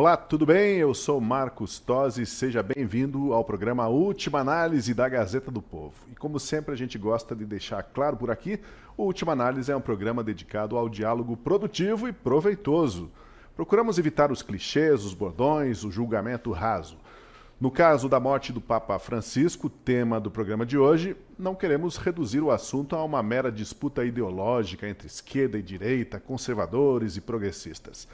Olá, tudo bem? Eu sou Marcos Tosi, seja bem-vindo ao programa Última Análise da Gazeta do Povo. E como sempre a gente gosta de deixar claro por aqui, o Última Análise é um programa dedicado ao diálogo produtivo e proveitoso. Procuramos evitar os clichês, os bordões, o julgamento raso. No caso da morte do Papa Francisco, tema do programa de hoje, não queremos reduzir o assunto a uma mera disputa ideológica entre esquerda e direita, conservadores e progressistas.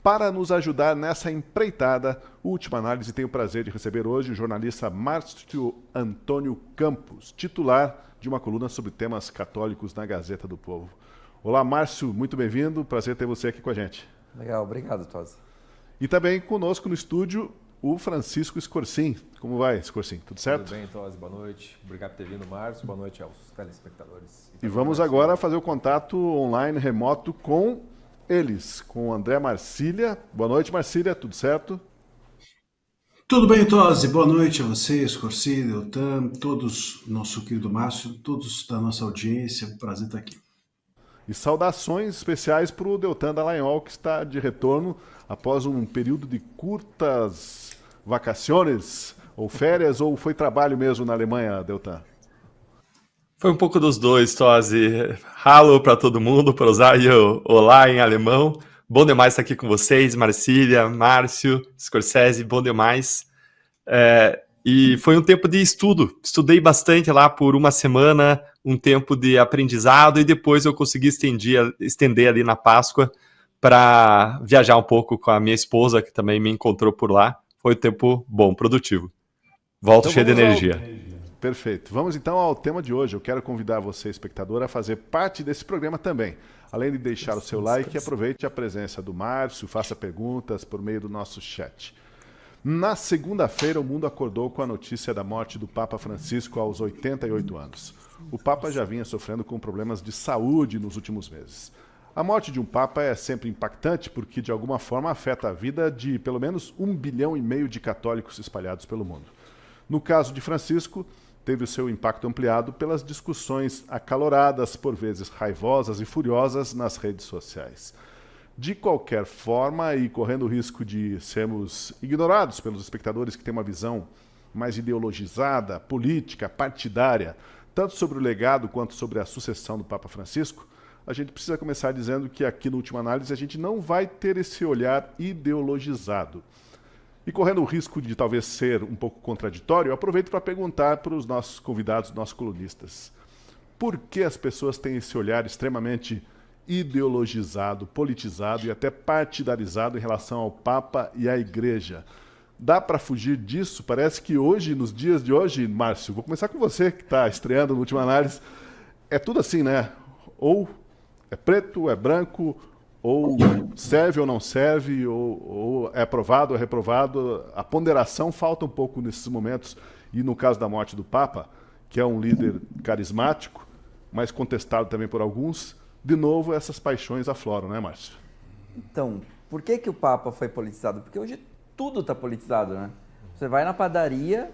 Para nos ajudar nessa empreitada, Última Análise tem o prazer de receber hoje o jornalista Márcio Antônio Campos, titular de uma coluna sobre temas católicos na Gazeta do Povo. Olá, Márcio, muito bem-vindo, prazer ter você aqui com a gente. Legal, obrigado, Tosi. E também conosco no estúdio o Francisco Escorcim. Como vai, Escorcim? Tudo certo? Tudo bem, Tosi, boa noite. Obrigado por ter vindo, Márcio. Boa noite aos telespectadores. E vamos agora fazer o contato online remoto com eles, com o André Marcília. Boa noite, Marcília, tudo certo? Tudo bem, Tosi? Boa noite a vocês, Corsi, Deltan, todos, nosso querido Márcio, todos da nossa audiência, um prazer estar aqui. E saudações especiais para o Deltan Dallagnol, que está de retorno após um período de curtas vacaciones, ou férias, ou foi trabalho mesmo na Alemanha, Deltan? Foi um pouco dos dois, Tosi. Hallo para todo mundo, para usar o olá em alemão. Bom demais estar aqui com vocês, Marcília, Márcio, Scorsese, bom demais. E foi um tempo de estudo. Estudei bastante lá por uma semana, um tempo de aprendizado, e depois eu consegui estender ali na Páscoa para viajar um pouco com a minha esposa, que também me encontrou por lá. Foi um tempo bom, produtivo. Volto então, cheio de energia. Perfeito. Vamos então ao tema de hoje. Eu quero convidar você, espectador, a fazer parte desse programa também. Além de deixar o seu like, aproveite a presença do Márcio, faça perguntas por meio do nosso chat. Na segunda-feira, o mundo acordou com a notícia da morte do Papa Francisco aos 88 anos. O Papa já vinha sofrendo com problemas de saúde nos últimos meses. A morte de um Papa é sempre impactante porque, de alguma forma, afeta a vida de pelo menos 1,5 bilhão de católicos espalhados pelo mundo. No caso de Francisco, teve o seu impacto ampliado pelas discussões acaloradas, por vezes raivosas e furiosas, nas redes sociais. De qualquer forma, e correndo o risco de sermos ignorados pelos espectadores que têm uma visão mais ideologizada, política, partidária, tanto sobre o legado quanto sobre a sucessão do Papa Francisco, a gente precisa começar dizendo que aqui no Última Análise a gente não vai ter esse olhar ideologizado. E correndo o risco de talvez ser um pouco contraditório, eu aproveito para perguntar para os nossos convidados, nossos colunistas. Por que as pessoas têm esse olhar extremamente ideologizado, politizado e até partidarizado em relação ao Papa e à Igreja? Dá para fugir disso? Parece que hoje, nos dias de hoje, Márcio, vou começar com você que está estreando no Última Análise, é tudo assim, né? Ou é preto, é branco, ou serve ou não serve, ou é aprovado ou é reprovado. A ponderação falta um pouco nesses momentos. E no caso da morte do Papa, que é um líder carismático, mas contestado também por alguns, de novo essas paixões afloram, né, Márcio? Então, por que o Papa foi politizado? Porque hoje tudo está politizado, né? Você vai na padaria,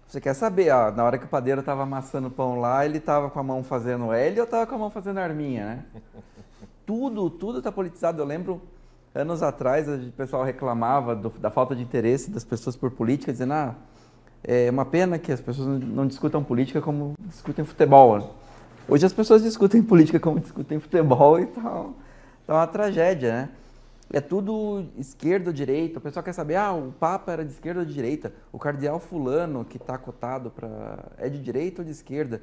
você quer saber, na hora que o padeiro estava amassando o pão lá, ele estava com a mão fazendo L ou estava com a mão fazendo arminha, né? Tudo está politizado. Eu lembro, anos atrás, o pessoal reclamava da falta de interesse das pessoas por política, dizendo, é uma pena que as pessoas não discutam política como discutem futebol. Hoje as pessoas discutem política como discutem futebol e tá uma tragédia, né? É tudo esquerda ou direita. O pessoal quer saber, o Papa era de esquerda ou de direita? O cardeal fulano que está cotado é de direita ou de esquerda?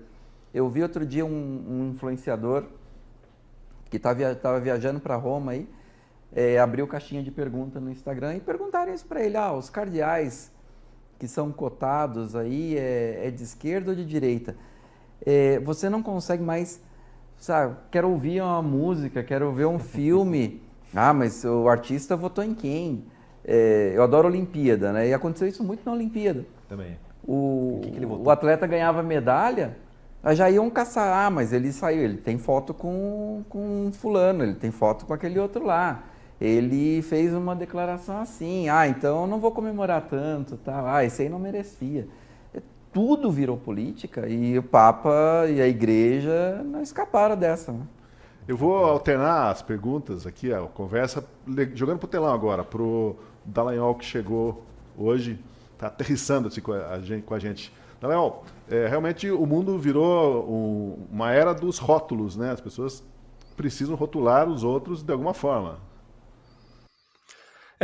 Eu vi outro dia um influenciador que estava viajando para Roma aí, abriu caixinha de pergunta no Instagram e perguntaram isso para ele, os cardeais que são cotados aí é de esquerda ou de direita? Você não consegue mais, sabe, quero ouvir uma música, quero ver um filme, mas o artista votou em quem? Eu adoro Olimpíada, né? E aconteceu isso muito na Olimpíada. Também. O atleta ganhava medalha, já iam caçar, mas ele saiu, ele tem foto com fulano, ele tem foto com aquele outro lá. Ele fez uma declaração assim, então eu não vou comemorar tanto, tá? Esse aí não merecia. Tudo virou política e o Papa e a Igreja não escaparam dessa, né? Eu vou alternar as perguntas aqui, a conversa, jogando para o telão agora, para o Dallagnol, que chegou hoje, está aterrissando assim, com a gente. Dallagnol, realmente o mundo virou uma era dos rótulos, né? As pessoas precisam rotular os outros de alguma forma.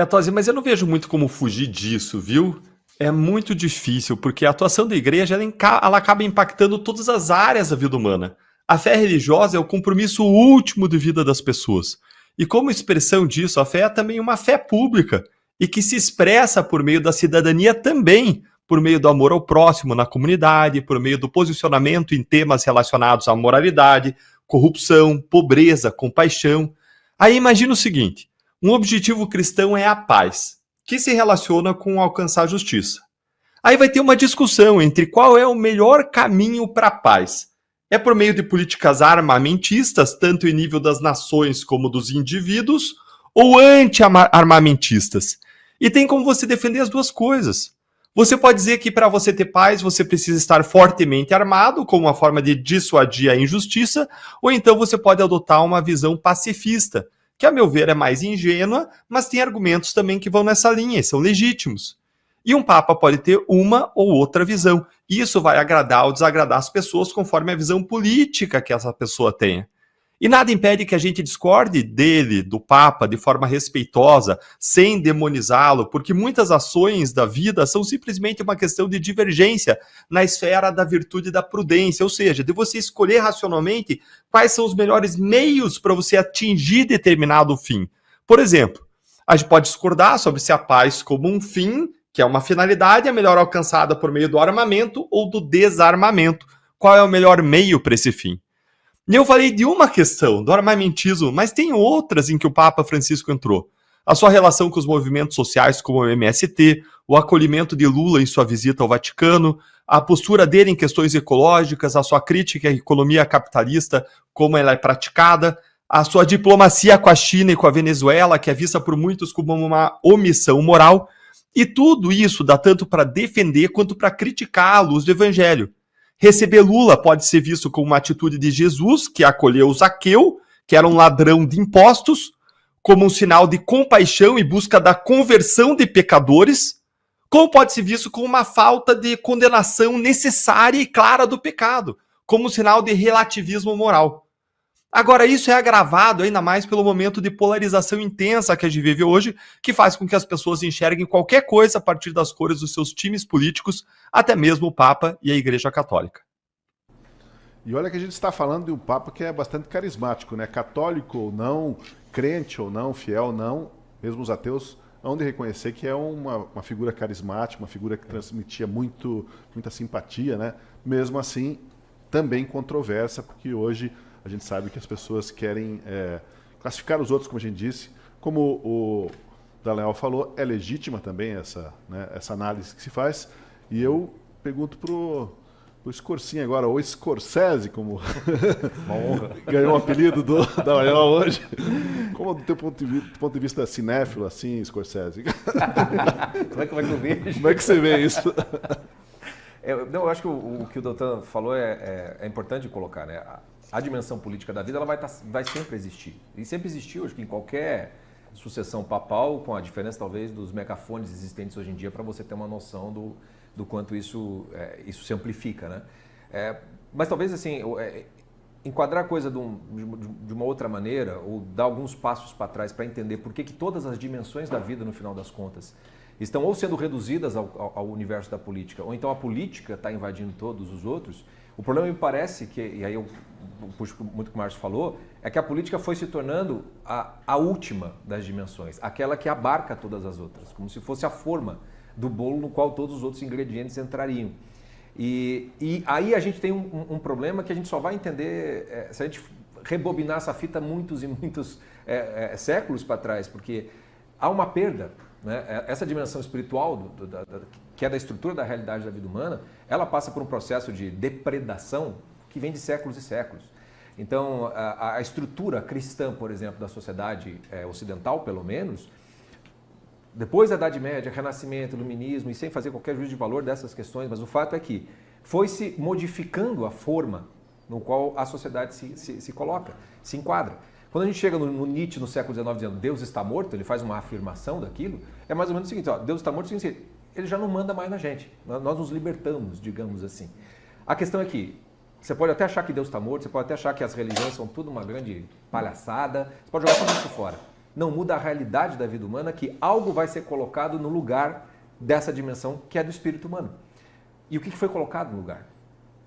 Tosi, mas eu não vejo muito como fugir disso, viu? É muito difícil, porque a atuação da igreja ela acaba impactando todas as áreas da vida humana. A fé religiosa é o compromisso último de vida das pessoas. E como expressão disso, a fé é também uma fé pública, e que se expressa por meio da cidadania também, por meio do amor ao próximo na comunidade, por meio do posicionamento em temas relacionados à moralidade, corrupção, pobreza, compaixão. Aí imagina o seguinte, um objetivo cristão é a paz, que se relaciona com alcançar a justiça. Aí vai ter uma discussão entre qual é o melhor caminho para a paz. É por meio de políticas armamentistas, tanto em nível das nações como dos indivíduos, ou anti-armamentistas. E tem como você defender as duas coisas. Você pode dizer que para você ter paz, você precisa estar fortemente armado, como uma forma de dissuadir a injustiça, ou então você pode adotar uma visão pacifista, que a meu ver é mais ingênua, mas tem argumentos também que vão nessa linha e são legítimos. E um papa pode ter uma ou outra visão. Isso vai agradar ou desagradar as pessoas conforme a visão política que essa pessoa tenha. E nada impede que a gente discorde dele, do Papa, de forma respeitosa, sem demonizá-lo, porque muitas ações da vida são simplesmente uma questão de divergência na esfera da virtude e da prudência, ou seja, de você escolher racionalmente quais são os melhores meios para você atingir determinado fim. Por exemplo, a gente pode discordar sobre se a paz como um fim, que é uma finalidade, é melhor alcançada por meio do armamento ou do desarmamento. Qual é o melhor meio para esse fim? E eu falei de uma questão, do armamentismo, mas tem outras em que o Papa Francisco entrou. A sua relação com os movimentos sociais como o MST, o acolhimento de Lula em sua visita ao Vaticano, a postura dele em questões ecológicas, a sua crítica à economia capitalista, como ela é praticada, a sua diplomacia com a China e com a Venezuela, que é vista por muitos como uma omissão moral, e tudo isso dá tanto para defender quanto para criticar à luz do Evangelho. Receber Lula pode ser visto como uma atitude de Jesus, que acolheu Zaqueu, que era um ladrão de impostos, como um sinal de compaixão e busca da conversão de pecadores, como pode ser visto como uma falta de condenação necessária e clara do pecado, como um sinal de relativismo moral. Agora, isso é agravado ainda mais pelo momento de polarização intensa que a gente vive hoje, que faz com que as pessoas enxerguem qualquer coisa a partir das cores dos seus times políticos, até mesmo o Papa e a Igreja Católica. E olha que a gente está falando de um Papa que é bastante carismático, né? Católico ou não, crente ou não, fiel ou não, mesmo os ateus hão de reconhecer que é uma figura carismática, uma figura que transmitia muita simpatia, né? Mesmo assim, também controversa, porque hoje a gente sabe que as pessoas querem classificar os outros, como a gente disse. Como o Dallagnol falou, é legítima também essa análise que se faz. E eu pergunto pro Scorsin agora, ou Scorsese, como ganhou o apelido do Dallagnol hoje. Como do teu ponto de vista cinéfilo, assim, Scorsese? Como é que eu vejo? Como é que você vê isso? Eu acho que o que o Doutan falou é importante colocar, né? A dimensão política da vida ela vai sempre existir. E sempre existiu, acho que em qualquer sucessão papal, com a diferença talvez dos megafones existentes hoje em dia, para você ter uma noção do quanto isso se amplifica, né? Mas talvez assim, enquadrar a coisa de uma outra maneira, ou dar alguns passos para trás para entender por que todas as dimensões da vida, no final das contas, estão ou sendo reduzidas ao universo da política, ou então a política está invadindo todos os outros. O problema me parece que, e aí eu puxo muito o que o Márcio falou, é que a política foi se tornando a última das dimensões, aquela que abarca todas as outras, como se fosse a forma do bolo no qual todos os outros ingredientes entrariam. E aí a gente tem um problema que a gente só vai entender se a gente rebobinar essa fita muitos e muitos séculos para trás, porque há uma perda, né? Essa dimensão espiritual que é da estrutura da realidade da vida humana, ela passa por um processo de depredação que vem de séculos e séculos. Então, a estrutura cristã, por exemplo, da sociedade ocidental, pelo menos, depois da Idade Média, Renascimento, Iluminismo, e sem fazer qualquer juízo de valor dessas questões, mas o fato é que foi se modificando a forma no qual a sociedade se coloca, se enquadra. Quando a gente chega no Nietzsche no século XIX dizendo Deus está morto, ele faz uma afirmação daquilo, é mais ou menos o seguinte, ó, Deus está morto significa ele já não manda mais na gente, nós nos libertamos, digamos assim. A questão é que você pode até achar que Deus está morto, você pode até achar que as religiões são tudo uma grande palhaçada, você pode jogar tudo isso fora. Não muda a realidade da vida humana que algo vai ser colocado no lugar dessa dimensão que é do espírito humano. E o que foi colocado no lugar?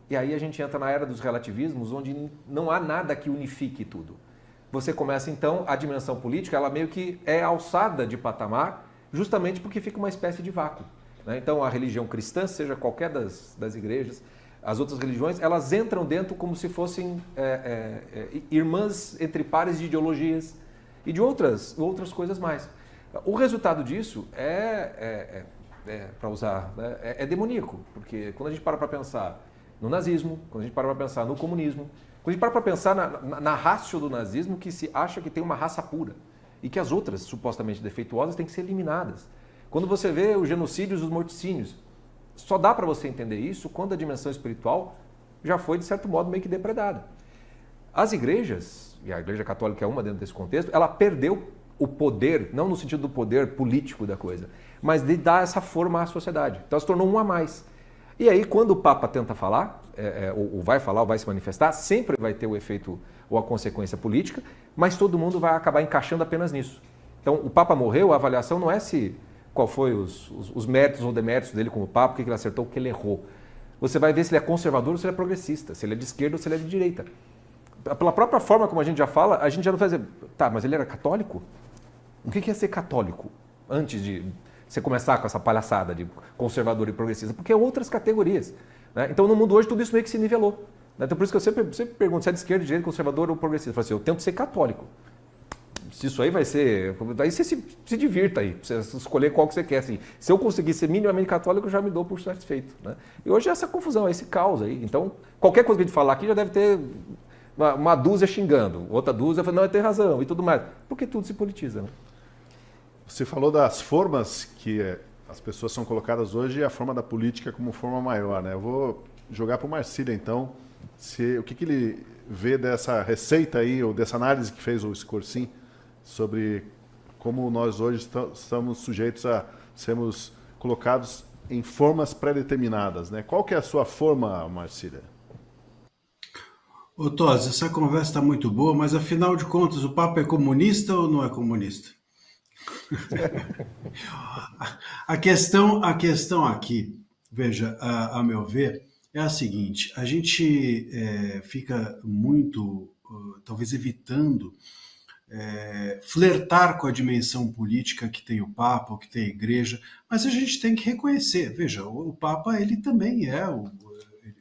E aí a gente entra na era dos relativismos, onde não há nada que unifique tudo. Você começa então, a dimensão política, ela meio que é alçada de patamar, justamente porque fica uma espécie de vácuo. Né? Então a religião cristã, seja qualquer das igrejas, as outras religiões, elas entram dentro como se fossem irmãs entre pares de ideologias e de outras coisas mais. O resultado disso para usar, né, é demoníaco, porque quando a gente para pensar no nazismo, quando a gente para pensar no comunismo, quando a gente para pensar na ratio do nazismo, que se acha que tem uma raça pura e que as outras, supostamente defeituosas, têm que ser eliminadas. Quando você vê os genocídios e os morticínios, só dá para você entender isso quando a dimensão espiritual já foi, de certo modo, meio que depredada. As igrejas, e a Igreja Católica é uma dentro desse contexto, ela perdeu o poder, não no sentido do poder político da coisa, mas de dar essa forma à sociedade. Então ela se tornou um a mais. E aí, quando o Papa tenta falar, ou vai falar, ou vai se manifestar, sempre vai ter o efeito ou a consequência política, mas todo mundo vai acabar encaixando apenas nisso. Então, o Papa morreu, a avaliação não é qual foi os méritos ou deméritos dele como Papa, o que ele acertou, o que ele errou. Você vai ver se ele é conservador ou se ele é progressista, se ele é de esquerda ou se ele é de direita. Pela própria forma como a gente já fala, a gente já não vai dizer, tá, mas ele era católico? O que é ser católico? Antes de você começar com essa palhaçada de conservador e progressista, porque é outras categorias. Né? Então, no mundo hoje, tudo isso meio que se nivelou. Né? Então, por isso que eu sempre pergunto se é de esquerda, de direita, conservador ou progressista. Eu falo assim, eu tento ser católico. Se isso aí vai ser... Aí você se divirta aí, você escolher qual que você quer. Assim. Se eu conseguir ser minimamente católico, eu já me dou por satisfeito. Né? E hoje é essa confusão, esse caos aí. Então, qualquer coisa que a gente falar aqui já deve ter uma dúzia xingando, outra dúzia falando, não, tem razão e tudo mais. Porque tudo se politiza. Né? Você falou das formas que as pessoas são colocadas hoje e a forma da política como forma maior, né? Eu vou jogar para o Marcília, então, o que ele vê dessa receita aí, ou dessa análise que fez o Scorsin, sobre como nós hoje estamos sujeitos a sermos colocados em formas pré-determinadas, né? Qual que é a sua forma, Marcília? Ô Tosi, essa conversa está muito boa, mas afinal de contas, o Papa é comunista ou não é comunista? A questão aqui, veja, a meu ver, é a seguinte: a gente fica muito, talvez evitando flertar com a dimensão política que tem o Papa, ou que tem a Igreja, mas a gente tem que reconhecer, veja, o Papa ele também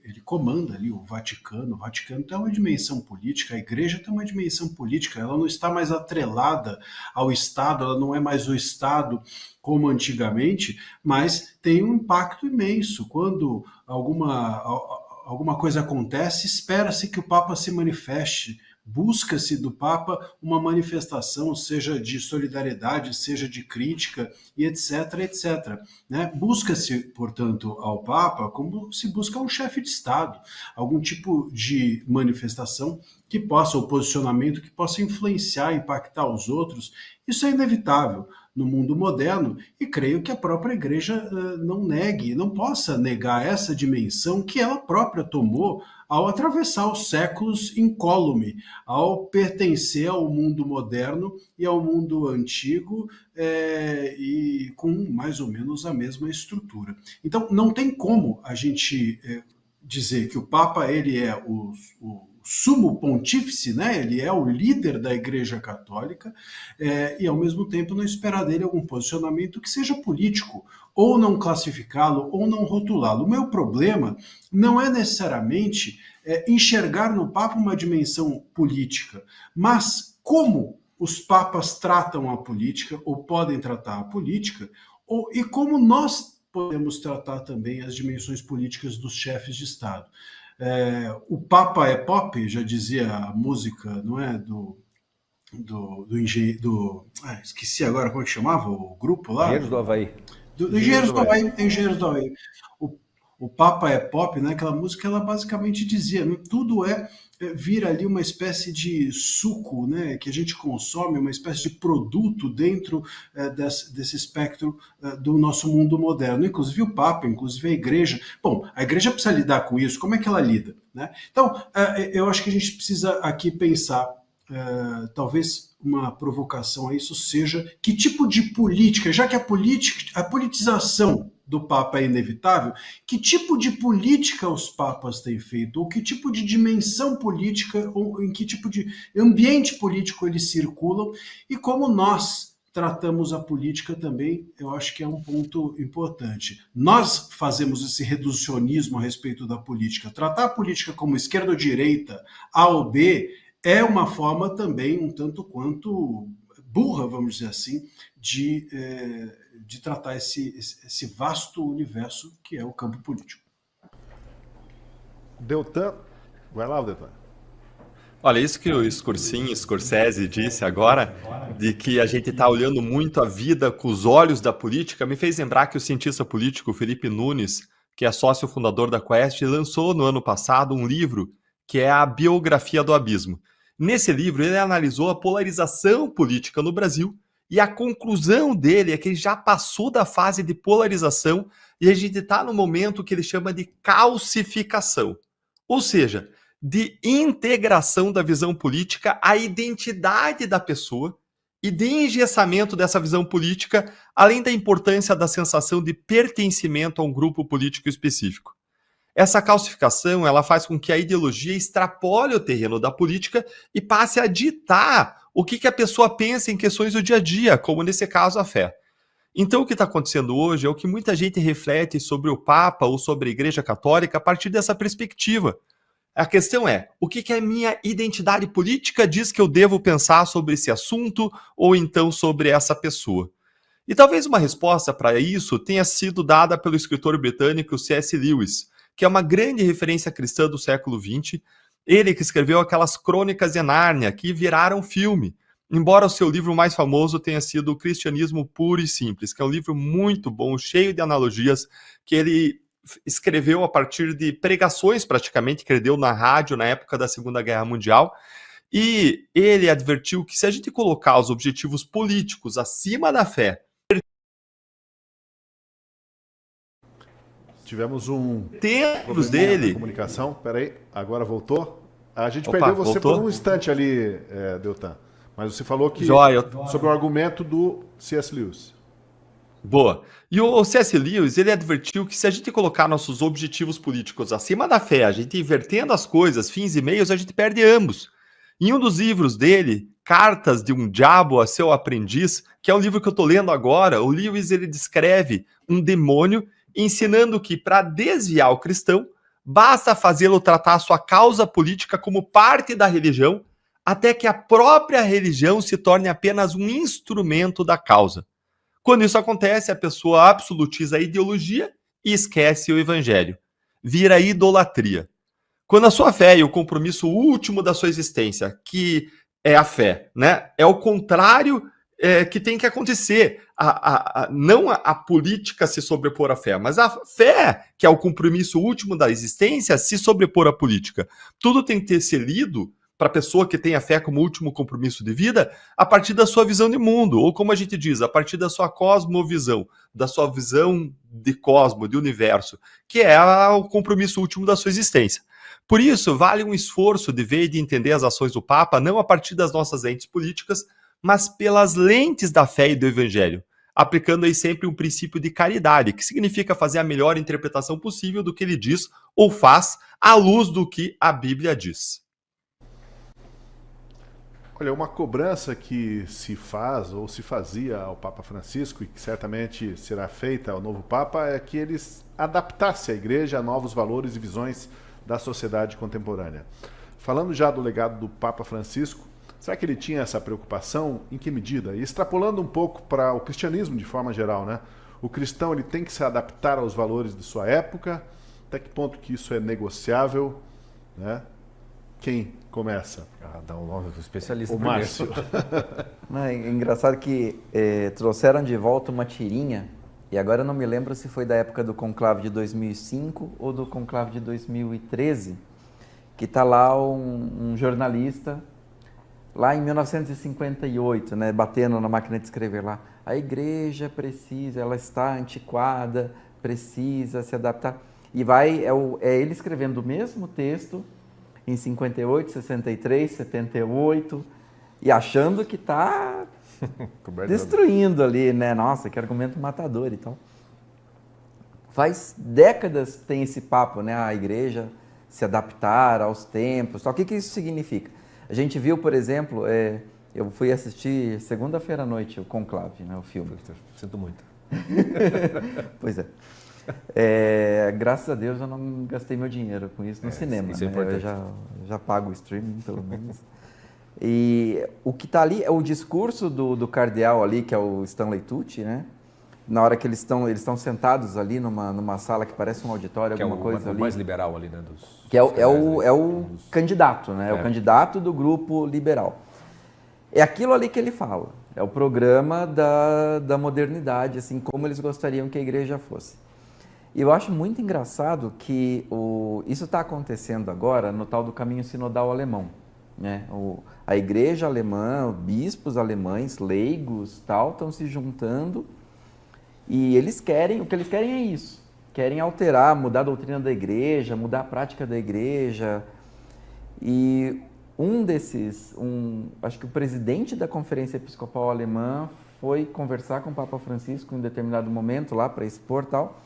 ele comanda ali o Vaticano tem uma dimensão política, a Igreja tem uma dimensão política, ela não está mais atrelada ao Estado, ela não é mais o Estado como antigamente, mas tem um impacto imenso. Quando alguma coisa acontece, espera-se que o Papa se manifeste, busca-se do Papa uma manifestação, seja de solidariedade, seja de crítica, e etc, etc. Né? Busca-se, portanto, ao Papa como se busca um chefe de Estado, algum tipo de manifestação que possa, ou posicionamento que possa influenciar, impactar os outros. Isso é inevitável no mundo moderno, e creio que a própria Igreja não possa negar essa dimensão que ela própria tomou ao atravessar os séculos incólume, ao pertencer ao mundo moderno e ao mundo antigo, e com mais ou menos a mesma estrutura. Então, não tem como a gente dizer que o Papa ele é o sumo pontífice, né? Ele é o líder da Igreja Católica, e ao mesmo tempo não esperar dele algum posicionamento que seja político, ou não classificá-lo, ou não rotulá-lo. O meu problema não é necessariamente enxergar no Papa uma dimensão política, mas como os papas tratam a política, ou podem tratar a política, e como nós podemos tratar também as dimensões políticas dos chefes de Estado. O Papa é pop, já dizia a música, não é? Esqueci agora como é que chamava o grupo lá. Engenheiros do Havaí. Engenheiros do Havaí. Engenheiros do Havaí. O Papa é Pop, né? Aquela música, ela basicamente dizia, né, tudo vira ali uma espécie de suco, né, que a gente consome, uma espécie de produto dentro desse espectro do nosso mundo moderno. Inclusive o Papa, inclusive a Igreja. Bom, a Igreja precisa lidar com isso. Como é que ela lida, né? Então, eu acho que a gente precisa aqui pensar, talvez uma provocação a isso seja, que tipo de política, já que a politização do Papa é inevitável, que tipo de política os papas têm feito, ou que tipo de dimensão política, ou em que tipo de ambiente político eles circulam, e como nós tratamos a política também, eu acho que é um ponto importante. Nós fazemos esse reducionismo a respeito da política. Tratar a política como esquerda ou direita, A ou B, é uma forma também um tanto quanto burra, vamos dizer assim, de tratar esse vasto universo que é o campo político. Deltan, vai lá, Deltan. Olha, isso que o Scorsese disse agora, de que a gente está olhando muito a vida com os olhos da política, me fez lembrar que o cientista político Felipe Nunes, que é sócio fundador da Quest, lançou no ano passado um livro que é a Biografia do Abismo. Nesse livro, ele analisou a polarização política no Brasil e a conclusão dele é que ele já passou da fase de polarização e a gente está no momento que ele chama de calcificação. Ou seja, de integração da visão política à identidade da pessoa e de engessamento dessa visão política, além da importância da sensação de pertencimento a um grupo político específico. Essa calcificação, ela faz com que a ideologia extrapole o terreno da política e passe a ditar o que a pessoa pensa em questões do dia a dia, como nesse caso a fé. Então o que está acontecendo hoje é o que muita gente reflete sobre o Papa ou sobre a Igreja Católica a partir dessa perspectiva. A questão é, o que a minha identidade política diz que eu devo pensar sobre esse assunto ou então sobre essa pessoa? E talvez uma resposta para isso tenha sido dada pelo escritor britânico C.S. Lewis, que é uma grande referência cristã do século XX, ele que escreveu aquelas Crônicas de Nárnia, que viraram filme, embora o seu livro mais famoso tenha sido O Cristianismo Puro e Simples, que é um livro muito bom, cheio de analogias, que ele escreveu a partir de pregações, praticamente, que ele deu na rádio na época da Segunda Guerra Mundial, e ele advertiu que se a gente colocar os objetivos políticos acima da fé, Tivemos um tempos probleminha dele. na comunicação. Peraí, agora voltou. A gente Opa, perdeu você voltou? por um instante ali, Deltan. Mas você falou que Joia. sobre o argumento do C.S. Lewis. Boa. E o C.S. Lewis, ele advertiu que se a gente colocar nossos objetivos políticos acima da fé, a gente invertendo as coisas, fins e meios, a gente perde ambos. Em um dos livros dele, Cartas de um Diabo a Seu Aprendiz, que é um livro que eu estou lendo agora, o Lewis ele descreve um demônio ensinando que para desviar o cristão, basta fazê-lo tratar a sua causa política como parte da religião, até que a própria religião se torne apenas um instrumento da causa. Quando isso acontece, a pessoa absolutiza a ideologia e esquece o evangelho. Vira idolatria. Quando a sua fé e o compromisso último da sua existência, que é a fé, né, é o contrário que tem que acontecer. Não a política se sobrepor à fé, mas a fé, que é o compromisso último da existência, se sobrepor à política. Tudo tem que ter ser lido para a pessoa que tem a fé como último compromisso de vida, a partir da sua visão de mundo, ou como a gente diz, a partir da sua cosmovisão, da sua visão de cosmo, de universo, que é o compromisso último da sua existência. Por isso, vale um esforço de ver e de entender as ações do Papa, não a partir das nossas lentes políticas, mas pelas lentes da fé e do evangelho, aplicando aí sempre um princípio de caridade, que significa fazer a melhor interpretação possível do que ele diz ou faz, à luz do que a Bíblia diz. Olha, uma cobrança que se faz ou se fazia ao Papa Francisco e que certamente será feita ao novo Papa é que ele adaptasse a Igreja a novos valores e visões da sociedade contemporânea. Falando já do legado do Papa Francisco, será que ele tinha essa preocupação? Em que medida? E extrapolando um pouco para o cristianismo de forma geral, né? O cristão ele tem que se adaptar aos valores de sua época. Até que ponto que isso é negociável, né? Quem começa? Dá um nome do especialista. O Márcio. É engraçado que trouxeram de volta uma tirinha E agora eu não me lembro se foi da época do conclave de 2005 ou do conclave de 2013, que está lá um jornalista, lá em 1958, né, batendo na máquina de escrever lá. A igreja precisa, ela está antiquada, precisa se adaptar. E é ele escrevendo o mesmo texto em 58, 63, 78, e achando que está destruindo ali, né? Nossa, que argumento matador e tal. Faz décadas tem esse papo, né? A igreja se adaptar aos tempos. O que isso significa? A gente viu, por exemplo, eu fui assistir segunda-feira à noite o Conclave, né? O filme. Sinto muito. Pois é. Graças a Deus eu não gastei meu dinheiro com isso no cinema. Isso é né? importante. Eu já pago o streaming, pelo menos. E o que está ali é o discurso do cardeal ali, que é o Stanley Tucci, né? Na hora que eles estão sentados ali numa sala que parece um auditório, Que alguma coisa o ali. mais liberal ali, né? Que é o candidato, né? É o candidato do grupo liberal. É aquilo ali que ele fala. É o programa da modernidade, assim, como eles gostariam que a igreja fosse. E eu acho muito engraçado que isso está acontecendo agora no tal do caminho sinodal alemão. Né? A igreja alemã, bispos alemães, leigos, tal, estão se juntando e o que eles querem é isso. Querem alterar, mudar a doutrina da igreja, mudar a prática da igreja. E acho que o presidente da Conferência Episcopal Alemã foi conversar com o Papa Francisco em determinado momento lá para expor tal.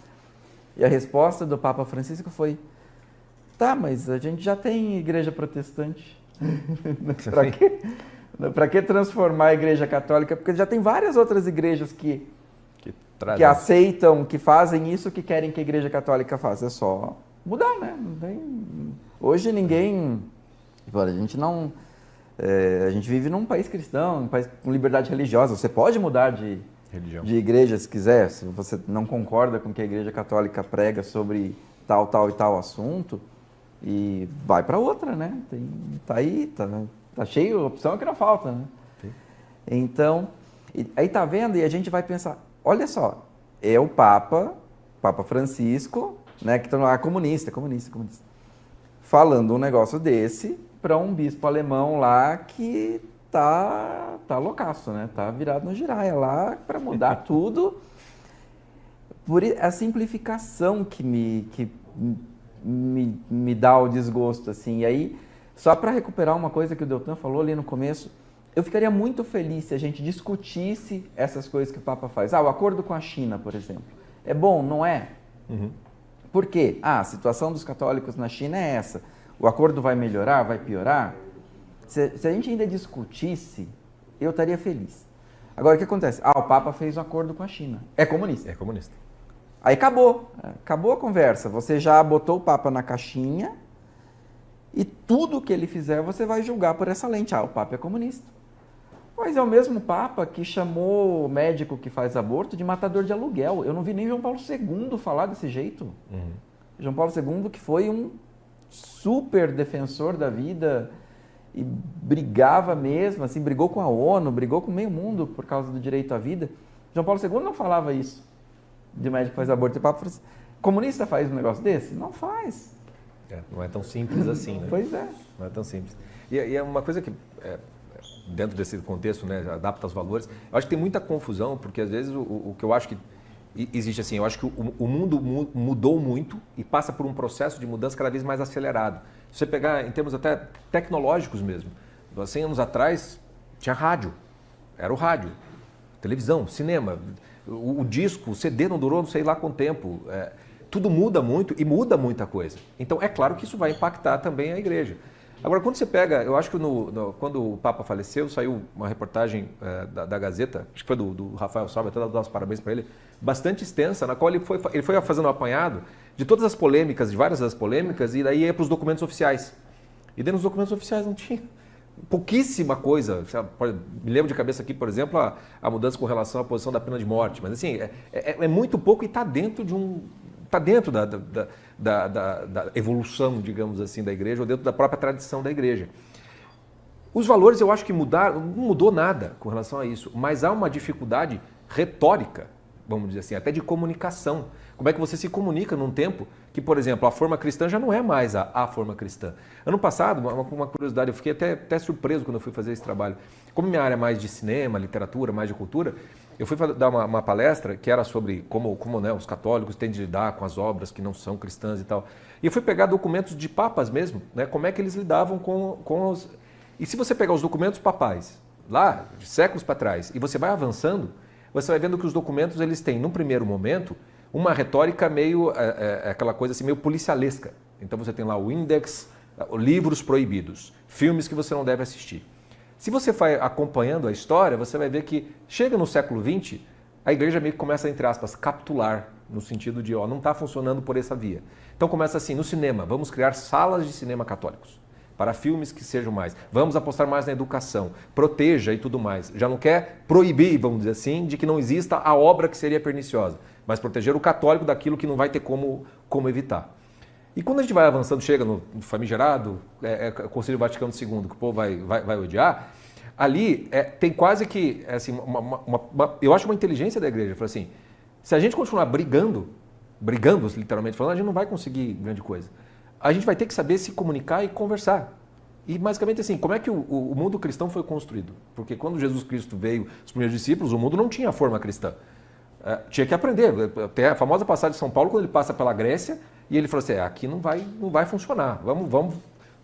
E a resposta do Papa Francisco foi: tá, mas a gente já tem igreja protestante. Para que transformar a igreja católica? Porque já tem várias outras igrejas que aceitam, que fazem isso que querem que a igreja católica faça. É só mudar, né? Hoje ninguém... A gente vive num país cristão, um país com liberdade religiosa. Você pode mudar de igreja se quiser. Se você não concorda com o que a igreja católica prega sobre tal e tal assunto, e vai para outra, né? Tá aí, tá cheio, opção que não falta, né? Sim. Então, aí tá vendo, e a gente vai pensar, olha só, é o Papa Francisco, né, que tá comunista, falando um negócio desse para um bispo alemão lá que tá loucaço, né? Tá virado no giraia lá para mudar tudo. Por a simplificação que me dá o desgosto, assim. E aí, só para recuperar uma coisa que o Deltan falou ali no começo, eu ficaria muito feliz se a gente discutisse essas coisas que o Papa faz. O acordo com a China, por exemplo. É bom, não é? Uhum. Por quê? A situação dos católicos na China é essa. O acordo vai melhorar, vai piorar? Se a gente ainda discutisse, eu estaria feliz. Agora, o que acontece? O Papa fez um acordo com a China. É comunista. É comunista. Aí acabou a conversa. Você já botou o Papa na caixinha e tudo que ele fizer você vai julgar por essa lente. O Papa é comunista. Mas é o mesmo Papa que chamou o médico que faz aborto de matador de aluguel. Eu não vi nem João Paulo II falar desse jeito. Uhum. João Paulo II, que foi um super defensor da vida e brigava mesmo, assim, brigou com a ONU, brigou com meio mundo por causa do direito à vida. João Paulo II não falava isso. De médico que faz aborto. E o Papa comunista faz um negócio desse? Não faz. Não é tão simples assim, né? Pois é. Não é tão simples. E é uma coisa que, dentro desse contexto, né, adapta aos valores, eu acho que tem muita confusão, porque às vezes o que eu acho que existe assim, eu acho que o mundo mudou muito e passa por um processo de mudança cada vez mais acelerado. Se você pegar em termos até tecnológicos mesmo, 100 anos atrás tinha rádio, era o rádio, televisão, cinema, o disco, o CD não durou não sei lá quanto tempo. Tudo muda muito e muda muita coisa. Então, é claro que isso vai impactar também a igreja. Agora, quando você pega, eu acho que quando o Papa faleceu, saiu uma reportagem da Gazeta, acho que foi do Rafael Salve, até dar os parabéns para ele, bastante extensa, na qual ele foi fazendo um apanhado de todas as polêmicas, de várias das polêmicas, e daí ia para os documentos oficiais. E dentro dos documentos oficiais não tinha pouquíssima coisa. Me lembro de cabeça aqui, por exemplo, a mudança com relação à posição da pena de morte. Mas assim, é muito pouco e está dentro da evolução, digamos assim, da igreja, ou dentro da própria tradição da igreja. Os valores eu acho que mudaram, não mudou nada com relação a isso, mas há uma dificuldade retórica vamos dizer assim, até de comunicação. Como é que você se comunica num tempo que, por exemplo, a forma cristã já não é mais a forma cristã. Ano passado, uma curiosidade, eu fiquei até surpreso quando eu fui fazer esse trabalho. Como minha área é mais de cinema, literatura, mais de cultura, eu fui dar uma palestra que era sobre como né, os católicos têm de lidar com as obras que não são cristãs e tal. E eu fui pegar documentos de papas mesmo, né, como é que eles lidavam com os... E se você pegar os documentos papais, lá, de séculos para trás, e você vai avançando, você vai vendo que os documentos eles têm, num primeiro momento, uma retórica meio, aquela coisa assim, meio policialesca. Então você tem lá o índex, livros proibidos, filmes que você não deve assistir. Se você vai acompanhando a história, você vai ver que chega no século XX, a igreja meio que começa, entre aspas, capitular, no sentido de, não está funcionando por essa via. Então começa assim, no cinema, vamos criar salas de cinema católicos, para filmes que sejam mais. Vamos apostar mais na educação, proteja e tudo mais. Já não quer proibir, vamos dizer assim, de que não exista a obra que seria perniciosa, mas proteger o católico daquilo que não vai ter como evitar. E quando a gente vai avançando, chega no famigerado Concílio Vaticano II, que o povo vai odiar, ali tem quase que, assim, eu acho uma inteligência da igreja. Fala assim, se a gente continuar brigando, literalmente falando, a gente não vai conseguir grande coisa. A gente vai ter que saber se comunicar e conversar. E basicamente assim, como é que o mundo cristão foi construído? Porque quando Jesus Cristo veio, os primeiros discípulos, o mundo não tinha forma cristã. Tinha que aprender. Tem a famosa passagem de São Paulo, quando ele passa pela Grécia, e ele falou assim, aqui não vai funcionar, vamos,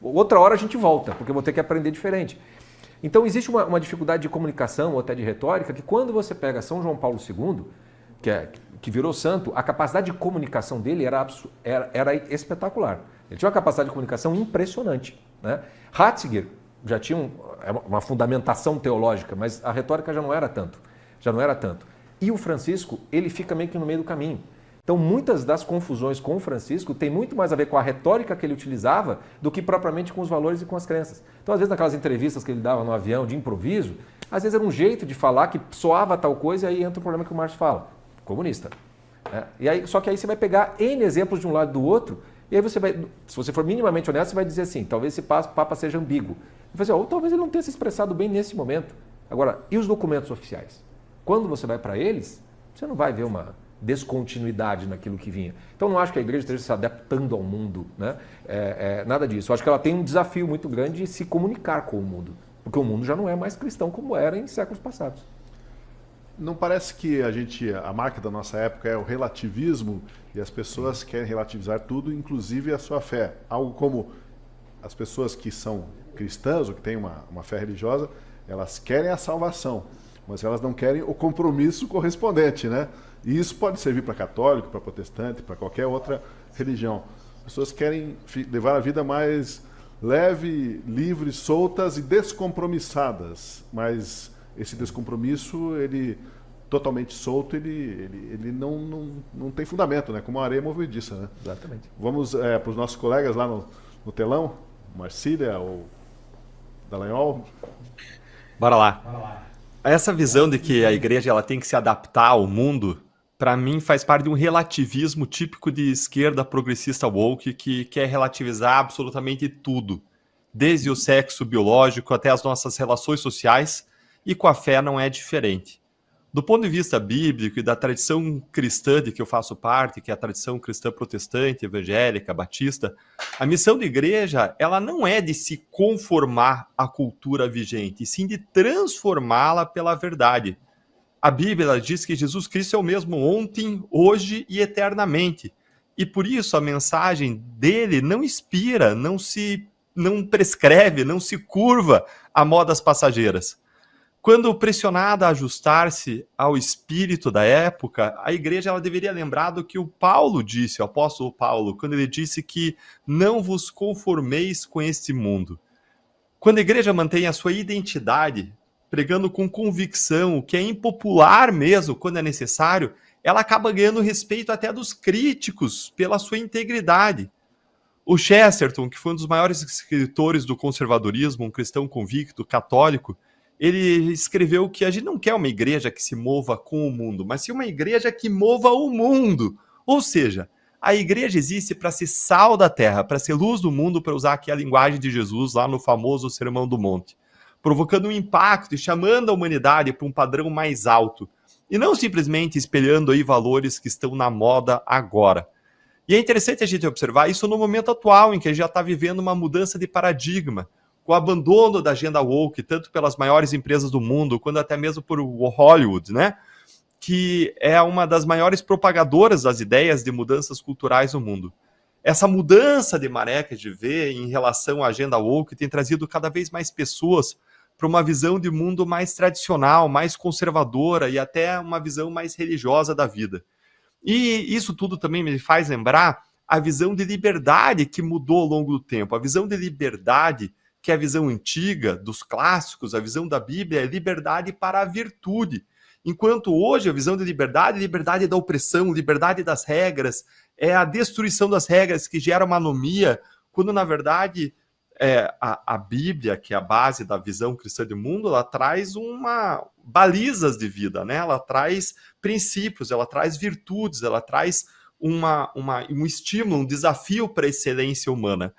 outra hora a gente volta, porque eu vou ter que aprender diferente. Então existe uma dificuldade de comunicação ou até de retórica, que quando você pega São João Paulo II, que virou santo, a capacidade de comunicação dele era espetacular. Ele tinha uma capacidade de comunicação impressionante, né? Ratzinger já tinha uma fundamentação teológica, mas a retórica já não era tanto. E o Francisco, ele fica meio que no meio do caminho. Então, muitas das confusões com o Francisco tem muito mais a ver com a retórica que ele utilizava do que propriamente com os valores e com as crenças. Então, às vezes, naquelas entrevistas que ele dava no avião de improviso, às vezes era um jeito de falar que soava tal coisa e aí entra o problema que o Márcio fala, comunista. E aí, só que aí você vai pegar N exemplos de um lado e do outro, e aí você vai, se você for minimamente honesto, você vai dizer assim, talvez esse Papa seja ambíguo. Ou talvez ele não tenha se expressado bem nesse momento. Agora, e os documentos oficiais? Quando você vai para eles, você não vai ver uma descontinuidade naquilo que vinha. Então, não acho que a igreja esteja se adaptando ao mundo, né? Nada disso. Eu acho que ela tem um desafio muito grande de se comunicar com o mundo, porque o mundo já não é mais cristão como era em séculos passados. Não parece que a marca da nossa época é o relativismo e as pessoas querem relativizar tudo, inclusive a sua fé. Algo como as pessoas que são cristãs ou que têm uma fé religiosa, elas querem a salvação, mas elas não querem o compromisso correspondente, né? E isso pode servir para católico, para protestante, para qualquer outra religião. As pessoas querem levar a vida mais leve, livre, soltas e descompromissadas, mas esse descompromisso, ele totalmente solto, ele não tem fundamento, né? Como a areia movediça, né? Exatamente. Vamos para os nossos colegas lá no telão, Marcília ou Dallagnol. Bora lá. Essa visão de que a igreja ela tem que se adaptar ao mundo, para mim faz parte de um relativismo típico de esquerda progressista woke que quer relativizar absolutamente tudo, desde o sexo biológico até as nossas relações sociais, e com a fé não é diferente. Do ponto de vista bíblico e da tradição cristã de que eu faço parte, que é a tradição cristã protestante, evangélica, batista, a missão da igreja ela não é de se conformar à cultura vigente, e sim de transformá-la pela verdade. A Bíblia ela diz que Jesus Cristo é o mesmo ontem, hoje e eternamente. E por isso a mensagem dele não inspira, não prescreve, não se curva a modas passageiras. Quando pressionada a ajustar-se ao espírito da época, a igreja ela deveria lembrar do que o Paulo disse, o apóstolo Paulo, quando ele disse que não vos conformeis com este mundo. Quando a igreja mantém a sua identidade, pregando com convicção, o que é impopular mesmo quando é necessário, ela acaba ganhando respeito até dos críticos pela sua integridade. O Chesterton, que foi um dos maiores escritores do conservadorismo, um cristão convicto, católico, ele escreveu que a gente não quer uma igreja que se mova com o mundo, mas sim uma igreja que mova o mundo. Ou seja, a igreja existe para ser sal da terra, para ser luz do mundo, para usar aqui a linguagem de Jesus lá no famoso Sermão do Monte, provocando um impacto e chamando a humanidade para um padrão mais alto. e não simplesmente espelhando aí valores que estão na moda agora. E é interessante a gente observar isso no momento atual, em que a gente já está vivendo uma mudança de paradigma, com o abandono da agenda woke, tanto pelas maiores empresas do mundo, quanto até mesmo por Hollywood, né? Que é uma das maiores propagadoras das ideias de mudanças culturais no mundo. Essa mudança de maré que a gente vê em relação à agenda woke tem trazido cada vez mais pessoas para uma visão de mundo mais tradicional, mais conservadora e até uma visão mais religiosa da vida. E isso tudo também me faz lembrar a visão de liberdade que mudou ao longo do tempo. A visão de liberdade, que é a visão antiga dos clássicos, a visão da Bíblia, é liberdade para a virtude. Enquanto hoje a visão de liberdade é liberdade da opressão, liberdade das regras, é a destruição das regras que gera uma anomia, quando na verdade a Bíblia, que é a base da visão cristã do mundo, ela traz balizas de vida, né? Ela traz princípios, ela traz virtudes, ela traz um estímulo, um desafio para a excelência humana.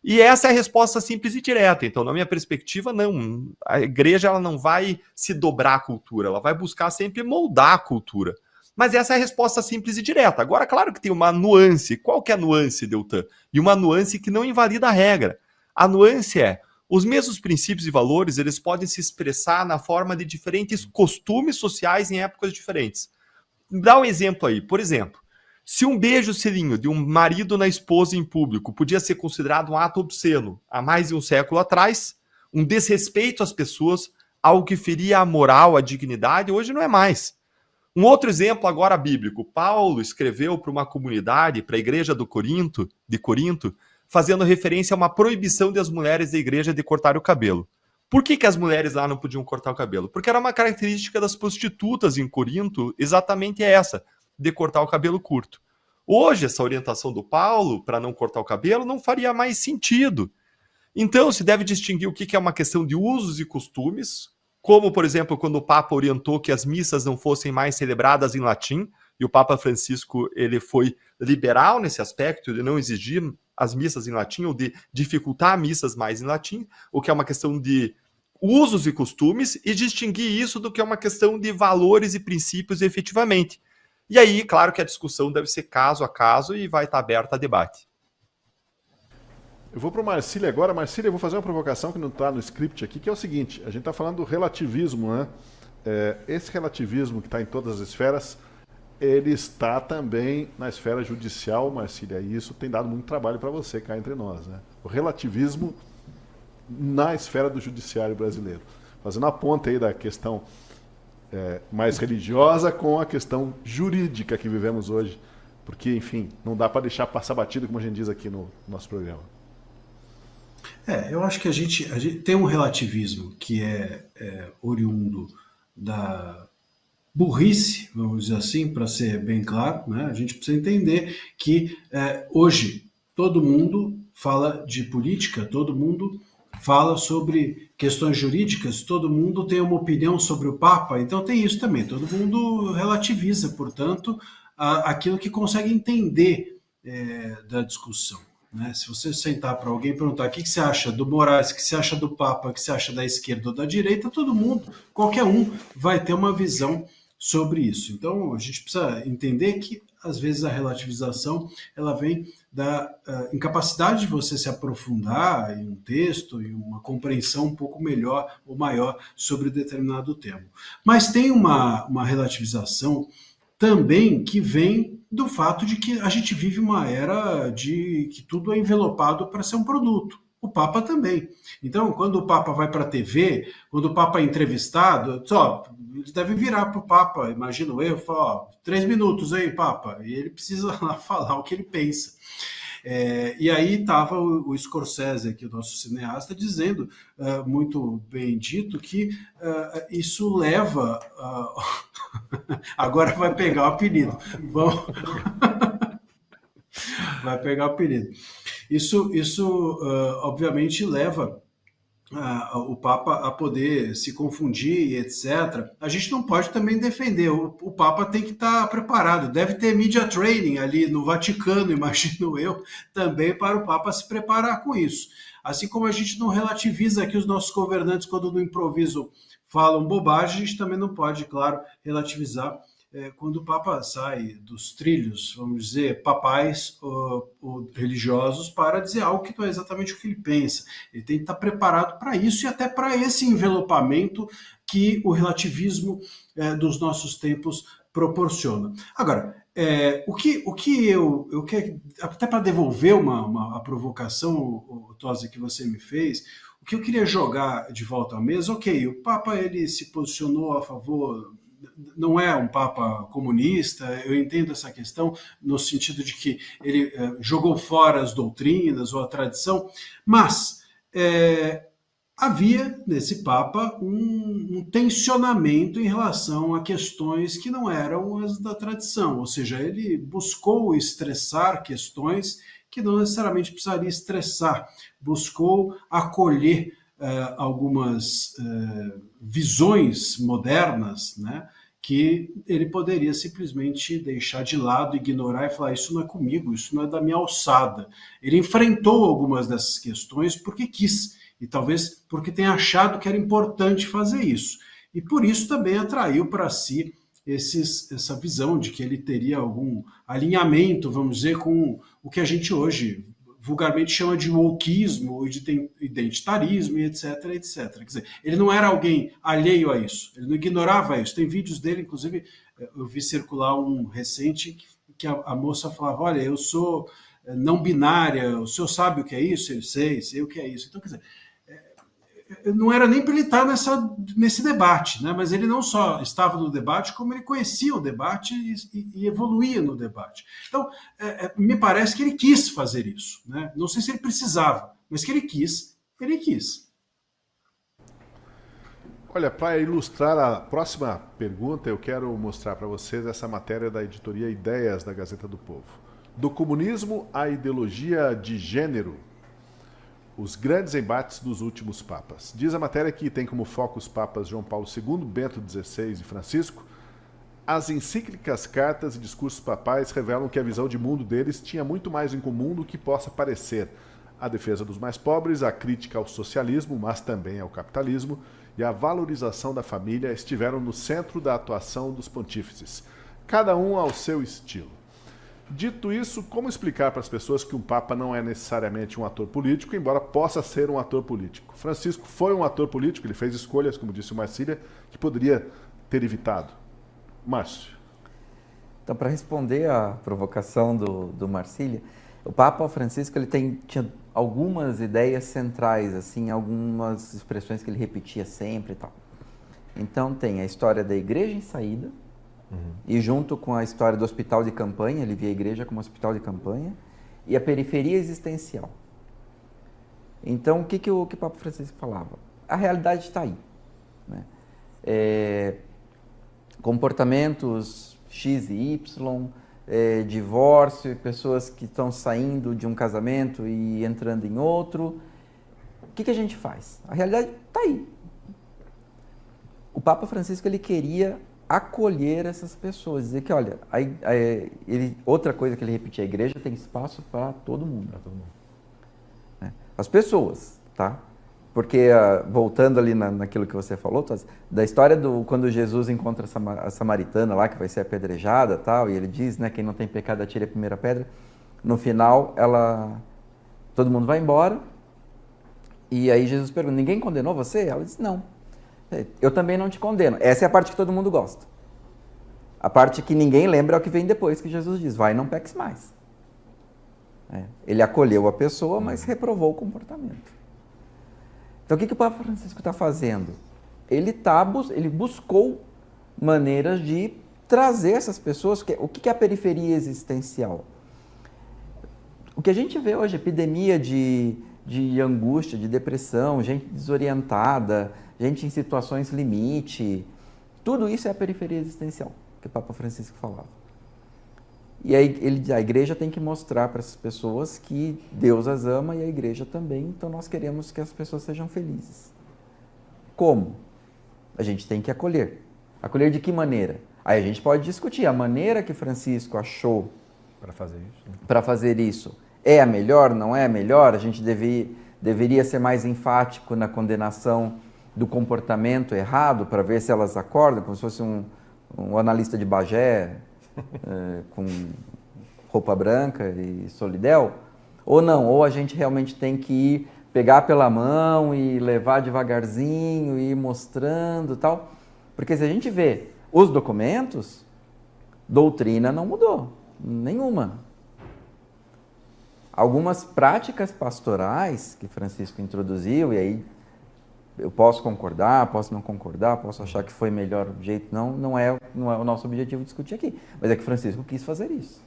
E essa é a resposta simples e direta. Então, na minha perspectiva, não. A igreja ela não vai se dobrar à cultura, ela vai buscar sempre moldar a cultura. Mas essa é a resposta simples e direta. Agora, claro que tem uma nuance. Qual que é a nuance, Deltan? E uma nuance que não invalida a regra. A nuance é, os mesmos princípios e valores, eles podem se expressar na forma de diferentes costumes sociais em épocas diferentes. Dá um exemplo aí. Por exemplo, se um beijo selinho de um marido na esposa em público podia ser considerado um ato obsceno há mais de um século atrás, um desrespeito às pessoas, algo que feria a moral, a dignidade, hoje não é mais. Um outro exemplo agora bíblico. Paulo escreveu para uma comunidade, para a igreja de Corinto, fazendo referência a uma proibição das mulheres da igreja de cortar o cabelo. Por que as mulheres lá não podiam cortar o cabelo? Porque era uma característica das prostitutas em Corinto, exatamente essa, de cortar o cabelo curto. Hoje, essa orientação do Paulo para não cortar o cabelo não faria mais sentido. Então, se deve distinguir o que é uma questão de usos e costumes, como, por exemplo, quando o Papa orientou que as missas não fossem mais celebradas em latim, e o Papa Francisco ele foi liberal nesse aspecto, de não exigir as missas em latim, ou de dificultar missas mais em latim, o que é uma questão de usos e costumes, e distinguir isso do que é uma questão de valores e princípios efetivamente. E aí, claro que a discussão deve ser caso a caso e vai estar aberta a debate. Eu vou para o Marcílio agora. Marcílio, eu vou fazer uma provocação que não está no script aqui, que é o seguinte, a gente está falando do relativismo, né? Esse relativismo que está em todas as esferas, ele está também na esfera judicial, Marcília, e isso tem dado muito trabalho para você cá entre nós, né? O relativismo na esfera do judiciário brasileiro. Fazendo a ponte aí da questão mais religiosa com a questão jurídica que vivemos hoje, porque, enfim, não dá para deixar passar batido, como a gente diz aqui no nosso programa. Eu acho que a gente tem um relativismo que é oriundo da burrice, vamos dizer assim, para ser bem claro, né? A gente precisa entender que hoje todo mundo fala de política, todo mundo fala sobre questões jurídicas, todo mundo tem uma opinião sobre o Papa, então tem isso também, todo mundo relativiza, portanto, aquilo que consegue entender da discussão. Né? Se você sentar para alguém e perguntar o que você acha do Moraes, o que você acha do Papa, o que você acha da esquerda ou da direita, todo mundo, qualquer um, vai ter uma visão sobre isso. Então, a gente precisa entender que, às vezes, a relativização ela vem da incapacidade de você se aprofundar em um texto, em uma compreensão um pouco melhor ou maior sobre determinado tema. Mas tem uma relativização também que vem do fato de que a gente vive uma era de que tudo é envelopado para ser um produto. O Papa também. Então, quando o Papa vai para a TV, quando o Papa é entrevistado, eles devem virar para o Papa, imagino eu, falar, 3 minutos aí, Papa, e ele precisa lá falar o que ele pensa. E aí estava o Scorsese, aqui, o nosso cineasta, dizendo, muito bem dito, que isso leva... Agora vai pegar o apelido. Vai pegar o apelido. Isso obviamente, leva o Papa a poder se confundir, etc. A gente não pode também defender. O Papa tem que estar preparado. Deve ter media training ali no Vaticano, imagino eu, também para o Papa se preparar com isso. Assim como a gente não relativiza aqui os nossos governantes quando no improviso falam bobagem, a gente também não pode, claro, relativizar quando o Papa sai dos trilhos, vamos dizer, papais ou religiosos, para dizer algo que não é exatamente o que ele pensa. Ele tem que estar preparado para isso e até para esse envelopamento que o relativismo dos nossos tempos proporciona. Agora, o que eu quero, até para devolver a provocação, o Tosi, que você me fez, o que eu queria jogar de volta à mesa, ok, o Papa ele se posicionou a favor, não é um Papa comunista, eu entendo essa questão no sentido de que ele jogou fora as doutrinas ou a tradição, mas havia nesse Papa um tensionamento em relação a questões que não eram as da tradição, ou seja, ele buscou estressar questões que não necessariamente precisaria estressar, buscou acolher algumas visões modernas, né, que ele poderia simplesmente deixar de lado, ignorar e falar: isso não é comigo, isso não é da minha alçada. Ele enfrentou algumas dessas questões porque quis, e talvez porque tenha achado que era importante fazer isso. E por isso também atraiu para si essa visão de que ele teria algum alinhamento, vamos dizer, com o que a gente hoje vulgarmente chama de wokeismo, de identitarismo, e etc, etc. Quer dizer, ele não era alguém alheio a isso, ele não ignorava isso. Tem vídeos dele, inclusive, eu vi circular um recente que a moça falava: olha, eu sou não binária, o senhor sabe o que é isso? Eu sei o que é isso. Então, quer dizer, não era nem para ele estar nesse debate, né? Mas ele não só estava no debate, como ele conhecia o debate e evoluía no debate. Então, me parece que ele quis fazer isso, né? Não sei se ele precisava, mas que ele quis, ele quis. Olha, para ilustrar a próxima pergunta, eu quero mostrar para vocês essa matéria da editoria Ideias da Gazeta do Povo. Do comunismo à ideologia de gênero, os grandes embates dos últimos papas. Diz a matéria que tem como foco os papas João Paulo II, Bento XVI e Francisco. As encíclicas, cartas e discursos papais revelam que a visão de mundo deles tinha muito mais em comum do que possa parecer. A defesa dos mais pobres, a crítica ao socialismo, mas também ao capitalismo, e a valorização da família estiveram no centro da atuação dos pontífices, cada um ao seu estilo. Dito isso, como explicar para as pessoas que um Papa não é necessariamente um ator político, embora possa ser um ator político? Francisco foi um ator político, ele fez escolhas, como disse o Marcília, que poderia ter evitado. Márcio. Então, para responder à provocação do Marcília, o Papa Francisco ele tinha algumas ideias centrais, assim, algumas expressões que ele repetia sempre e tal. Então, tem a história da igreja em saída, e junto com a história do hospital de campanha, ele via a igreja como hospital de campanha, e a periferia existencial. Então, o que o Papa Francisco falava? A realidade está aí, né? Comportamentos X e Y, divórcio, pessoas que estão saindo de um casamento e entrando em outro. O que a gente faz? A realidade está aí. O Papa Francisco ele queria acolher essas pessoas, dizer que, olha, outra coisa que ele repetia: a igreja tem espaço para todo mundo. Né? As pessoas, tá? Porque, voltando ali naquilo que você falou, da história quando Jesus encontra a samaritana lá, que vai ser apedrejada e tal, e ele diz, né, quem não tem pecado atire a primeira pedra. No final, todo mundo vai embora, e aí Jesus pergunta: ninguém condenou você? Ela diz: não. Eu também não te condeno. Essa é a parte que todo mundo gosta. A parte que ninguém lembra é o que vem depois, que Jesus diz: vai, não peques mais. Ele acolheu a pessoa, mas reprovou o comportamento. Então, o que o Papa Francisco está fazendo? Ele buscou maneiras de trazer essas pessoas. O que é a periferia existencial? O que a gente vê hoje, epidemia de angústia, de depressão, gente desorientada, gente em situações limite, tudo isso é a periferia existencial, que o Papa Francisco falava. E aí a igreja tem que mostrar para essas pessoas que Deus as ama e a igreja também, então nós queremos que as pessoas sejam felizes. Como? A gente tem que acolher. Acolher de que maneira? Aí a gente pode discutir a maneira que Francisco achou para fazer isso. Né? Para fazer isso. É a melhor, não é a melhor? A gente deveria ser mais enfático na condenação do comportamento errado para ver se elas acordam, como se fosse um analista de Bagé com roupa branca e solidel, ou não, ou a gente realmente tem que ir pegar pela mão e levar devagarzinho e ir mostrando e tal. Porque se a gente vê os documentos, doutrina não mudou, nenhuma. Algumas práticas pastorais que Francisco introduziu, e aí eu posso concordar, posso não concordar, posso achar que foi melhor o jeito, não é o nosso objetivo discutir aqui. Mas é que Francisco quis fazer isso.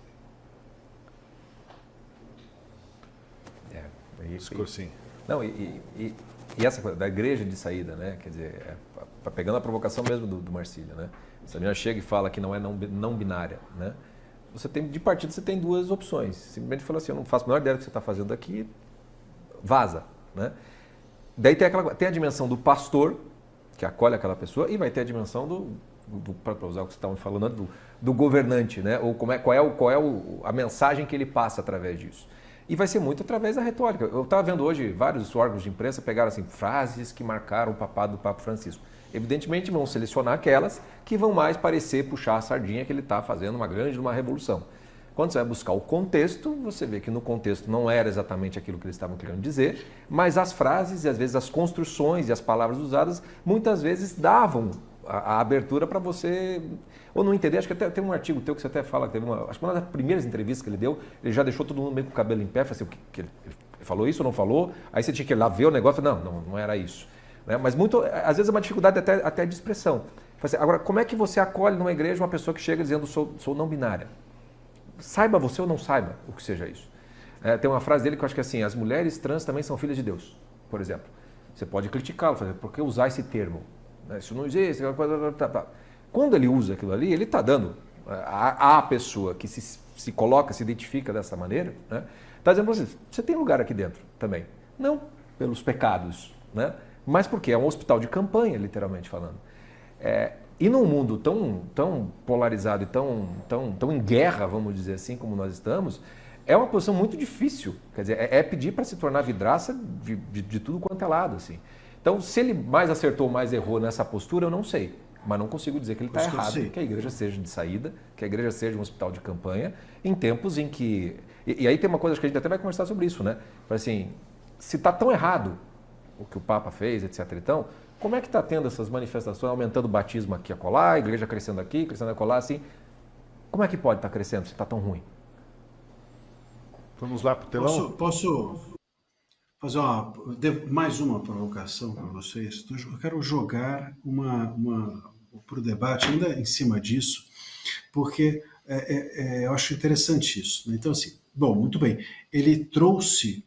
Discursinho. Não, e essa coisa da igreja de saída, né? Quer dizer, pegando a provocação mesmo do Marcílio, né? Se a menina chega e fala que não é não binária, né? Você tem, de partida, você tem duas opções. Simplesmente fala assim, eu não faço a menor ideia do que você está fazendo aqui, vaza, né? Daí tem a dimensão do pastor, que acolhe aquela pessoa, e vai ter a dimensão para usar o que você estava falando, do governante, né? Ou qual é a mensagem que ele passa através disso. E vai ser muito através da retórica. Eu estava vendo hoje vários órgãos de imprensa pegaram assim, frases que marcaram o papado do Papa Francisco. Evidentemente vão selecionar aquelas que vão mais parecer puxar a sardinha que ele está fazendo uma revolução. Quando você vai buscar o contexto, você vê que no contexto não era exatamente aquilo que eles estavam querendo dizer, mas as frases e às vezes as construções e as palavras usadas muitas vezes davam a abertura para você ou não entender. Acho que até tem um artigo teu que você até fala, que acho que uma das primeiras entrevistas que ele deu, ele já deixou todo mundo meio com o cabelo em pé, falou assim, ele falou isso ou não falou? Aí você tinha que ir lá ver o negócio, não era isso. Né? Mas às vezes é uma dificuldade até de expressão. Assim, agora, como é que você acolhe numa igreja uma pessoa que chega dizendo sou não binária? Saiba você ou não saiba o que seja isso. Tem uma frase dele que eu acho que é assim, as mulheres trans também são filhas de Deus, por exemplo. Você pode criticá-lo, por que usar esse termo? Isso não existe. Quando ele usa aquilo ali, ele está dando à pessoa que se coloca, se identifica dessa maneira, né? Está dizendo para você tem lugar aqui dentro também. Não pelos pecados, né? Mas porque é um hospital de campanha, literalmente falando. E num mundo tão polarizado e tão em guerra, vamos dizer assim, como nós estamos, é uma posição muito difícil. Quer dizer, é pedir para se tornar vidraça de tudo quanto é lado, assim. Então, se ele mais acertou ou mais errou nessa postura, eu não sei. Mas não consigo dizer que ele está errado, que a igreja seja de saída, que a igreja seja um hospital de campanha, em tempos em que... E aí tem uma coisa que a gente até vai conversar sobre isso, né? Assim, se está tão errado o que o Papa fez, etc. Então, como é que está tendo essas manifestações, aumentando o batismo aqui e acolá, a igreja crescendo aqui, crescendo acolá, assim? Como é que pode estar crescendo se está tão ruim? Vamos lá para o telão? Posso fazer mais uma provocação para vocês? Eu quero jogar para o debate ainda em cima disso, porque eu acho interessante isso. Né? Então, assim, bom, muito bem. Ele trouxe,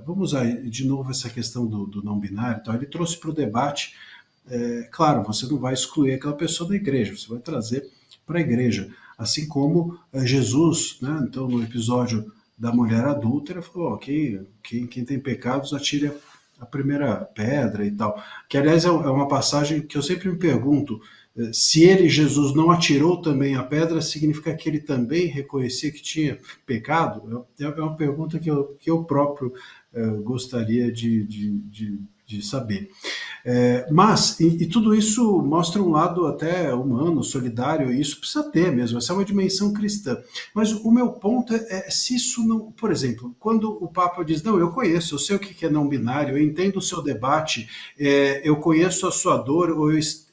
vamos usar de novo essa questão do não binário, então, ele trouxe para o debate, claro, você não vai excluir aquela pessoa da igreja, você vai trazer para a igreja, assim como Jesus, né? Então, no episódio da mulher adúltera, falou, quem tem pecados atire a primeira pedra e tal. Que, aliás, é uma passagem que eu sempre me pergunto, se Jesus, não atirou também a pedra, significa que ele também reconhecia que tinha pecado? É uma pergunta que eu próprio gostaria de saber. Mas, e tudo isso mostra um lado até humano, solidário, e isso precisa ter mesmo, essa é uma dimensão cristã. Mas o meu ponto é se isso não... Por exemplo, quando o Papa diz, não, eu conheço, eu sei o que é não binário, eu entendo o seu debate, eu conheço a sua dor,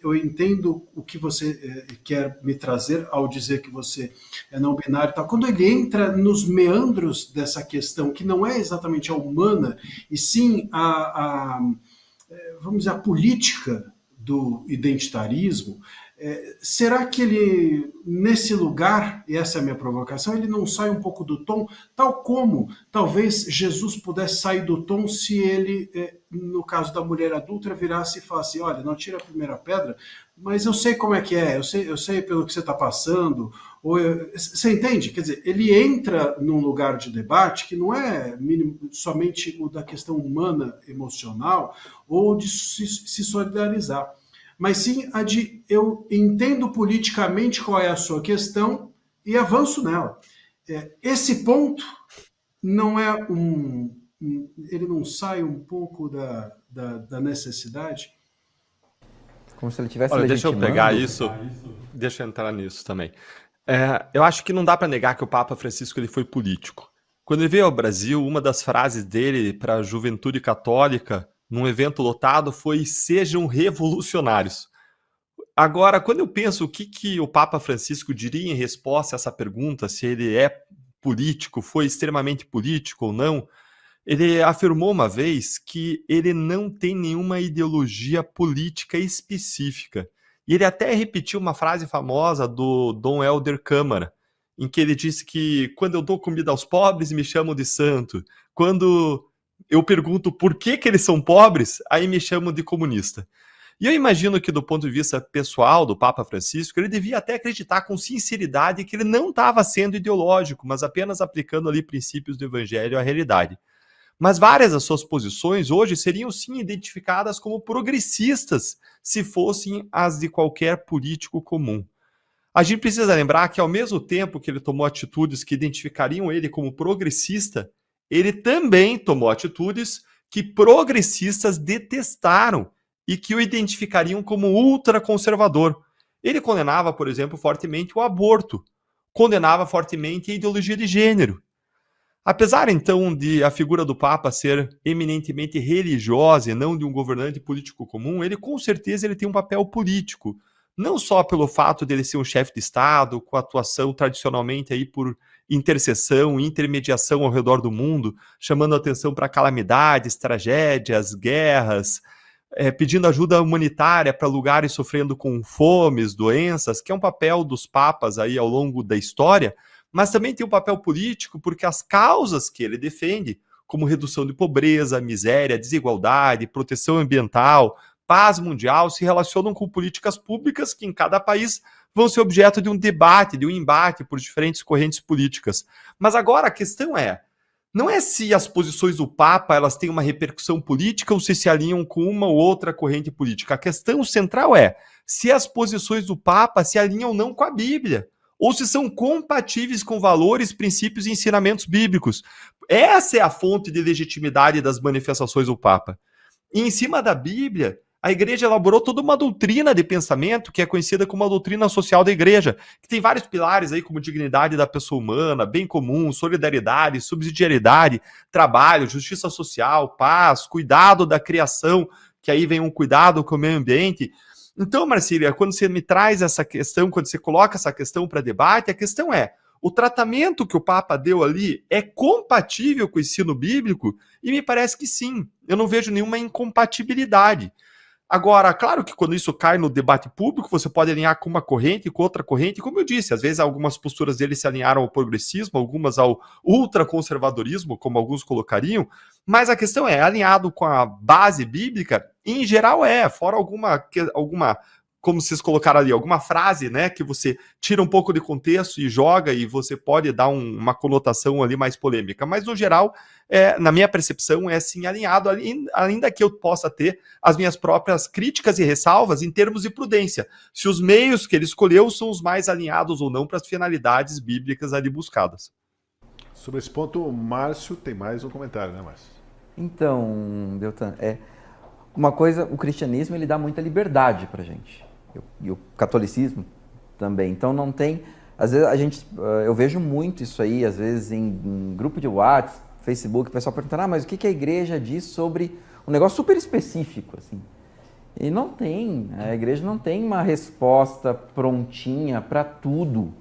eu entendo o que você quer me trazer ao dizer que você é não binário e tal. Quando ele entra nos meandros dessa questão, que não é exatamente a humana, e sim vamos dizer, a política do identitarismo, será que ele, nesse lugar, e essa é a minha provocação, ele não sai um pouco do tom, tal como talvez Jesus pudesse sair do tom se ele, no caso da mulher adúltera, virasse e falasse, olha, não tira a primeira pedra, mas eu sei como é que é, eu sei pelo que você está passando, você entende? Quer dizer, ele entra num lugar de debate que não é somente o da questão humana, emocional, ou de se solidarizar, mas sim a de eu entendo politicamente qual é a sua questão e avanço nela. Esse ponto não é ele não sai um pouco da necessidade? Como se ele tivesse Olha, deixa eu legitimando. pegar isso, deixa eu entrar nisso também. Eu acho que não dá para negar que o Papa Francisco ele foi político. Quando ele veio ao Brasil, uma das frases dele para a juventude católica, num evento lotado, foi: sejam revolucionários. Agora, quando eu penso o que o Papa Francisco diria em resposta a essa pergunta, se ele é político, foi extremamente político ou não, ele afirmou uma vez que ele não tem nenhuma ideologia política específica. E ele até repetiu uma frase famosa do Dom Helder Câmara, em que ele disse que quando eu dou comida aos pobres, me chamam de santo. Quando eu pergunto por que eles são pobres, aí me chamam de comunista. E eu imagino que, do ponto de vista pessoal do Papa Francisco, ele devia até acreditar com sinceridade que ele não estava sendo ideológico, mas apenas aplicando ali princípios do evangelho à realidade. Mas várias das suas posições hoje seriam sim identificadas como progressistas, se fossem as de qualquer político comum. A gente precisa lembrar que, ao mesmo tempo que ele tomou atitudes que identificariam ele como progressista, ele também tomou atitudes que progressistas detestaram e que o identificariam como ultraconservador. Ele condenava, por exemplo, fortemente o aborto, condenava fortemente a ideologia de gênero. Apesar, então, de a figura do Papa ser eminentemente religiosa e não de um governante político comum, ele com certeza ele tem um papel político, não só pelo fato de ele ser um chefe de Estado, com atuação tradicionalmente aí por intercessão e intermediação ao redor do mundo, chamando atenção para calamidades, tragédias, guerras, pedindo ajuda humanitária para lugares sofrendo com fomes, doenças, que é um papel dos papas aí ao longo da história, mas também tem um papel político porque as causas que ele defende, como redução de pobreza, miséria, desigualdade, proteção ambiental, paz mundial, se relacionam com políticas públicas que em cada país vão ser objeto de um debate, de um embate por diferentes correntes políticas. Mas agora a questão não é se as posições do Papa elas têm uma repercussão política ou se alinham com uma ou outra corrente política. A questão central é se as posições do Papa se alinham ou não com a Bíblia, ou se são compatíveis com valores, princípios e ensinamentos bíblicos. Essa é a fonte de legitimidade das manifestações do Papa. E em cima da Bíblia, a Igreja elaborou toda uma doutrina de pensamento que é conhecida como a doutrina social da Igreja, que tem vários pilares aí como dignidade da pessoa humana, bem comum, solidariedade, subsidiariedade, trabalho, justiça social, paz, cuidado da criação, que aí vem um cuidado com o meio ambiente. Então, Marcília, quando você me traz essa questão, quando você coloca essa questão para debate, a questão é: o tratamento que o Papa deu ali é compatível com o ensino bíblico? E me parece que sim. Eu não vejo nenhuma incompatibilidade. Agora, claro que quando isso cai no debate público, você pode alinhar com uma corrente e com outra corrente. Como eu disse, às vezes algumas posturas dele se alinharam ao progressismo, algumas ao ultraconservadorismo, como alguns colocariam. Mas a questão é, alinhado com a base bíblica, em geral fora alguma, como vocês colocaram ali, alguma frase, né, que você tira um pouco de contexto e joga e você pode dar uma conotação ali mais polêmica. Mas, no geral, na minha percepção, é sim alinhado, ainda que eu possa ter as minhas próprias críticas e ressalvas em termos de prudência, se os meios que ele escolheu são os mais alinhados ou não para as finalidades bíblicas ali buscadas. Sobre esse ponto, o Márcio tem mais um comentário, né, Márcio? Então, Deltan, uma coisa, o cristianismo ele dá muita liberdade pra gente. E o catolicismo também. Então não tem, às vezes eu vejo muito isso aí, às vezes em grupo de WhatsApp, Facebook, o pessoal perguntando: mas o que a igreja diz sobre um negócio super específico, assim. E não tem, a igreja não tem uma resposta prontinha para tudo.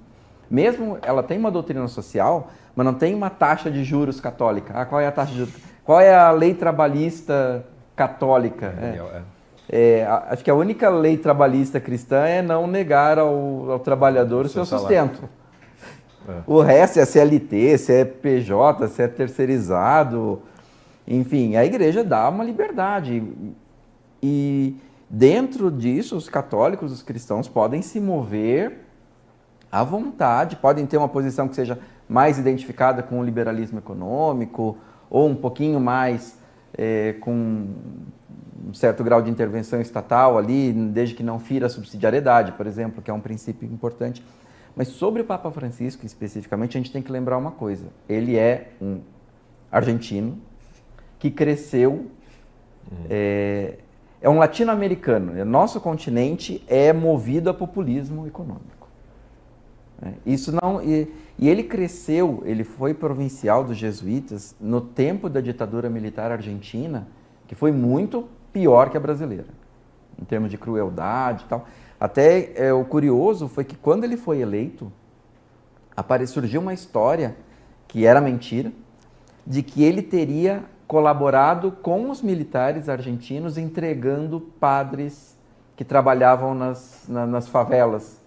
Mesmo ela tem uma doutrina social, mas não tem uma taxa de juros católica. Qual é a taxa de juros? Qual é a lei trabalhista católica? Acho que a única lei trabalhista cristã é não negar ao trabalhador o seu sustento. O resto é CLT, se é PJ, se é terceirizado, enfim, a igreja dá uma liberdade. E dentro disso, os católicos, os cristãos podem se mover à vontade, podem ter uma posição que seja mais identificada com o liberalismo econômico, ou um pouquinho mais com um certo grau de intervenção estatal ali, desde que não fira a subsidiariedade, por exemplo, que é um princípio importante. Mas sobre o Papa Francisco, especificamente, a gente tem que lembrar uma coisa. Ele é um argentino, que cresceu, é um latino-americano. Nosso continente é movido a populismo econômico. Isso não, e ele cresceu, ele foi provincial dos jesuítas no tempo da ditadura militar argentina, que foi muito pior que a brasileira, em termos de crueldade e tal. Até o curioso foi que quando ele foi eleito, surgiu uma história, que era mentira, de que ele teria colaborado com os militares argentinos entregando padres que trabalhavam nas favelas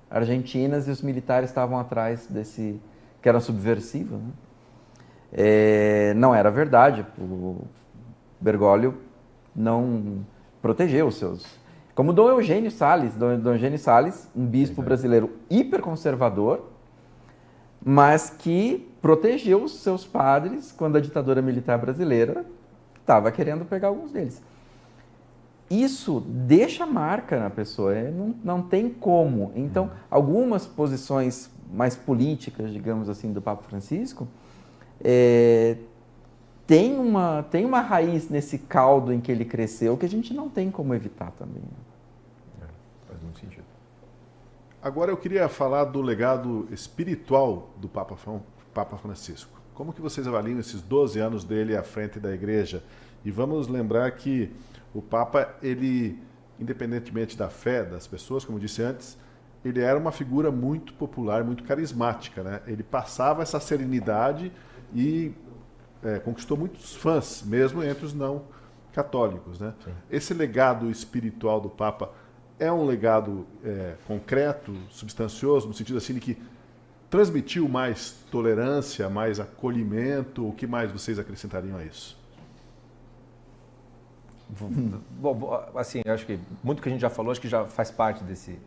argentinas, e os militares estavam atrás desse, que era subversivo, né? Não era verdade, o Bergoglio não protegeu os seus... Como Dom Eugênio Salles, um bispo brasileiro hiperconservador, mas que protegeu os seus padres quando a ditadura militar brasileira estava querendo pegar alguns deles. Isso deixa marca na pessoa, não tem como. Então, algumas posições mais políticas, digamos assim, do Papa Francisco, tem uma raiz nesse caldo em que ele cresceu que a gente não tem como evitar também. Faz muito sentido. Agora eu queria falar do legado espiritual do Papa Francisco. Como que vocês avaliam esses 12 anos dele à frente da Igreja? E vamos lembrar que o Papa, ele, independentemente da fé das pessoas, como disse antes, ele era uma figura muito popular, muito carismática, né? Ele passava essa serenidade e conquistou muitos fãs, mesmo entre os não católicos, né? Esse legado espiritual do Papa é um legado concreto, substancioso, no sentido assim de que transmitiu mais tolerância, mais acolhimento? O que mais vocês acrescentariam a isso? Bom, assim, eu acho que muito que a gente já falou, acho que já faz parte desse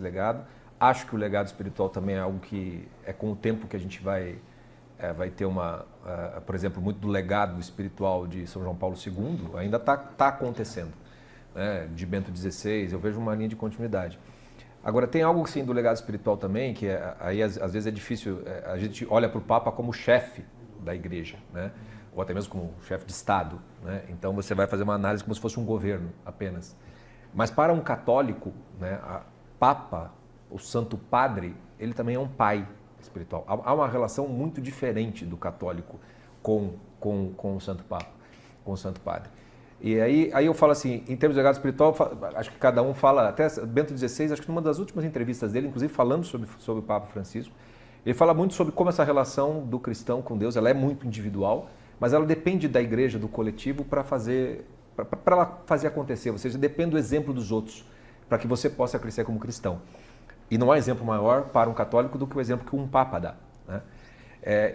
legado. Acho que o legado espiritual também é algo que é com o tempo que a gente vai ter por exemplo, muito do legado espiritual de São João Paulo II ainda está acontecendo, né? De Bento XVI, eu vejo uma linha de continuidade. Agora, tem algo sim do legado espiritual também, que aí às vezes é difícil, a gente olha para o Papa como chefe da Igreja, né? Ou até mesmo como chefe de Estado, né? Então você vai fazer uma análise como se fosse um governo apenas. Mas para um católico, né, Papa, o Santo Padre, ele também é um pai espiritual. Há uma relação muito diferente do católico com o Santo Papa, com o Santo Padre. E aí eu falo assim, em termos de legado espiritual, acho que cada um fala, até Bento XVI, acho que numa das últimas entrevistas dele, inclusive falando sobre o Papa Francisco, ele fala muito sobre como essa relação do cristão com Deus, ela é muito individual, mas ela depende da igreja, do coletivo, para ela fazer acontecer. Ou seja, depende do exemplo dos outros, para que você possa crescer como cristão. E não há exemplo maior para um católico do que o exemplo que um Papa dá, né?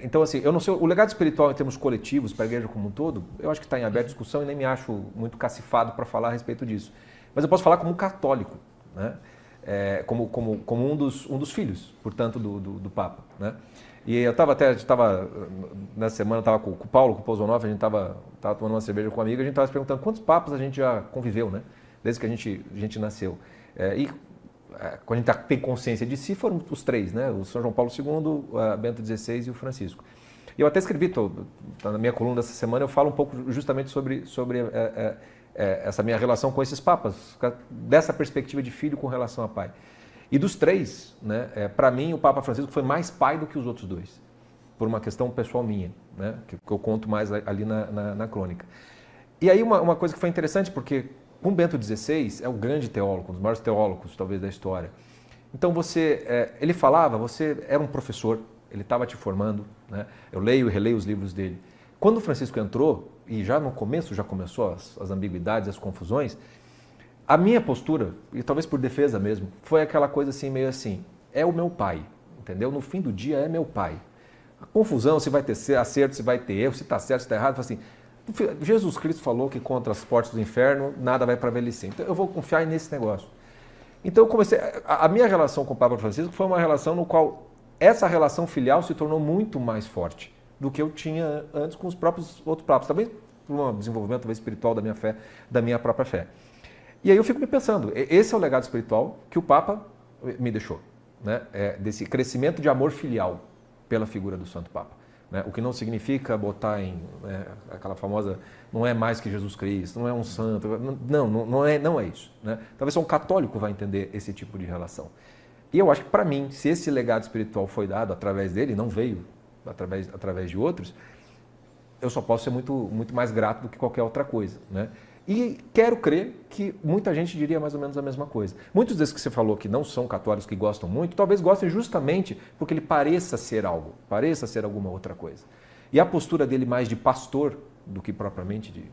Então, assim, eu não sei, o legado espiritual em termos coletivos, para a igreja como um todo, eu acho que está em aberta discussão e nem me acho muito cacifado para falar a respeito disso. Mas eu posso falar como católico, né? Como um dos filhos, portanto, do Papa, né? E eu nessa semana, eu estava com o Paulo, com o Pozonoff, a gente estava tomando uma cerveja com um amigo, a gente estava se perguntando quantos papas a gente já conviveu, né? Desde que a gente nasceu. Quando a gente tem consciência de si, foram os três, né? O São João Paulo II, Bento XVI e o Francisco. E eu até escrevi, na minha coluna dessa semana, eu falo um pouco justamente sobre essa minha relação com esses papas, dessa perspectiva de filho com relação a pai. E dos três, né, para mim, o Papa Francisco foi mais pai do que os outros dois, por uma questão pessoal minha, né, que eu conto mais ali na crônica. E aí uma coisa que foi interessante, porque com Bento XVI é um grande teólogo, um dos maiores teólogos, talvez, da história. Então ele falava, você era um professor, ele estava te formando, né? Eu leio e releio os livros dele. Quando o Francisco entrou, e já no começo já começou as ambiguidades, as confusões, a minha postura, e talvez por defesa mesmo, foi aquela coisa assim, meio assim, é o meu pai, entendeu? No fim do dia é meu pai. A confusão, se vai ter acerto, se vai ter erro, se está certo, se está errado, assim, Jesus Cristo falou que contra as portas do inferno nada vai prevalecer. Então eu vou confiar nesse negócio. Então eu comecei, a minha relação com o Papa Francisco foi uma relação no qual essa relação filial se tornou muito mais forte do que eu tinha antes com os próprios outros papas, também por um desenvolvimento talvez espiritual da minha fé, da minha própria fé. E aí eu fico me pensando, esse é o legado espiritual que o Papa me deixou, né? Desse crescimento de amor filial pela figura do Santo Papa. né? O que não significa botar em aquela famosa, não é mais que Jesus Cristo, não é um santo, não é isso, né? Talvez só um católico vai entender esse tipo de relação. E eu acho que, para mim, se esse legado espiritual foi dado através dele, não veio através de outros, eu só posso ser muito mais grato do que qualquer outra coisa, né? E quero crer que muita gente diria mais ou menos a mesma coisa. Muitos desses que você falou que não são católicos, que gostam muito, talvez gostem justamente porque ele pareça ser algo, pareça ser alguma outra coisa. E a postura dele mais de pastor do que propriamente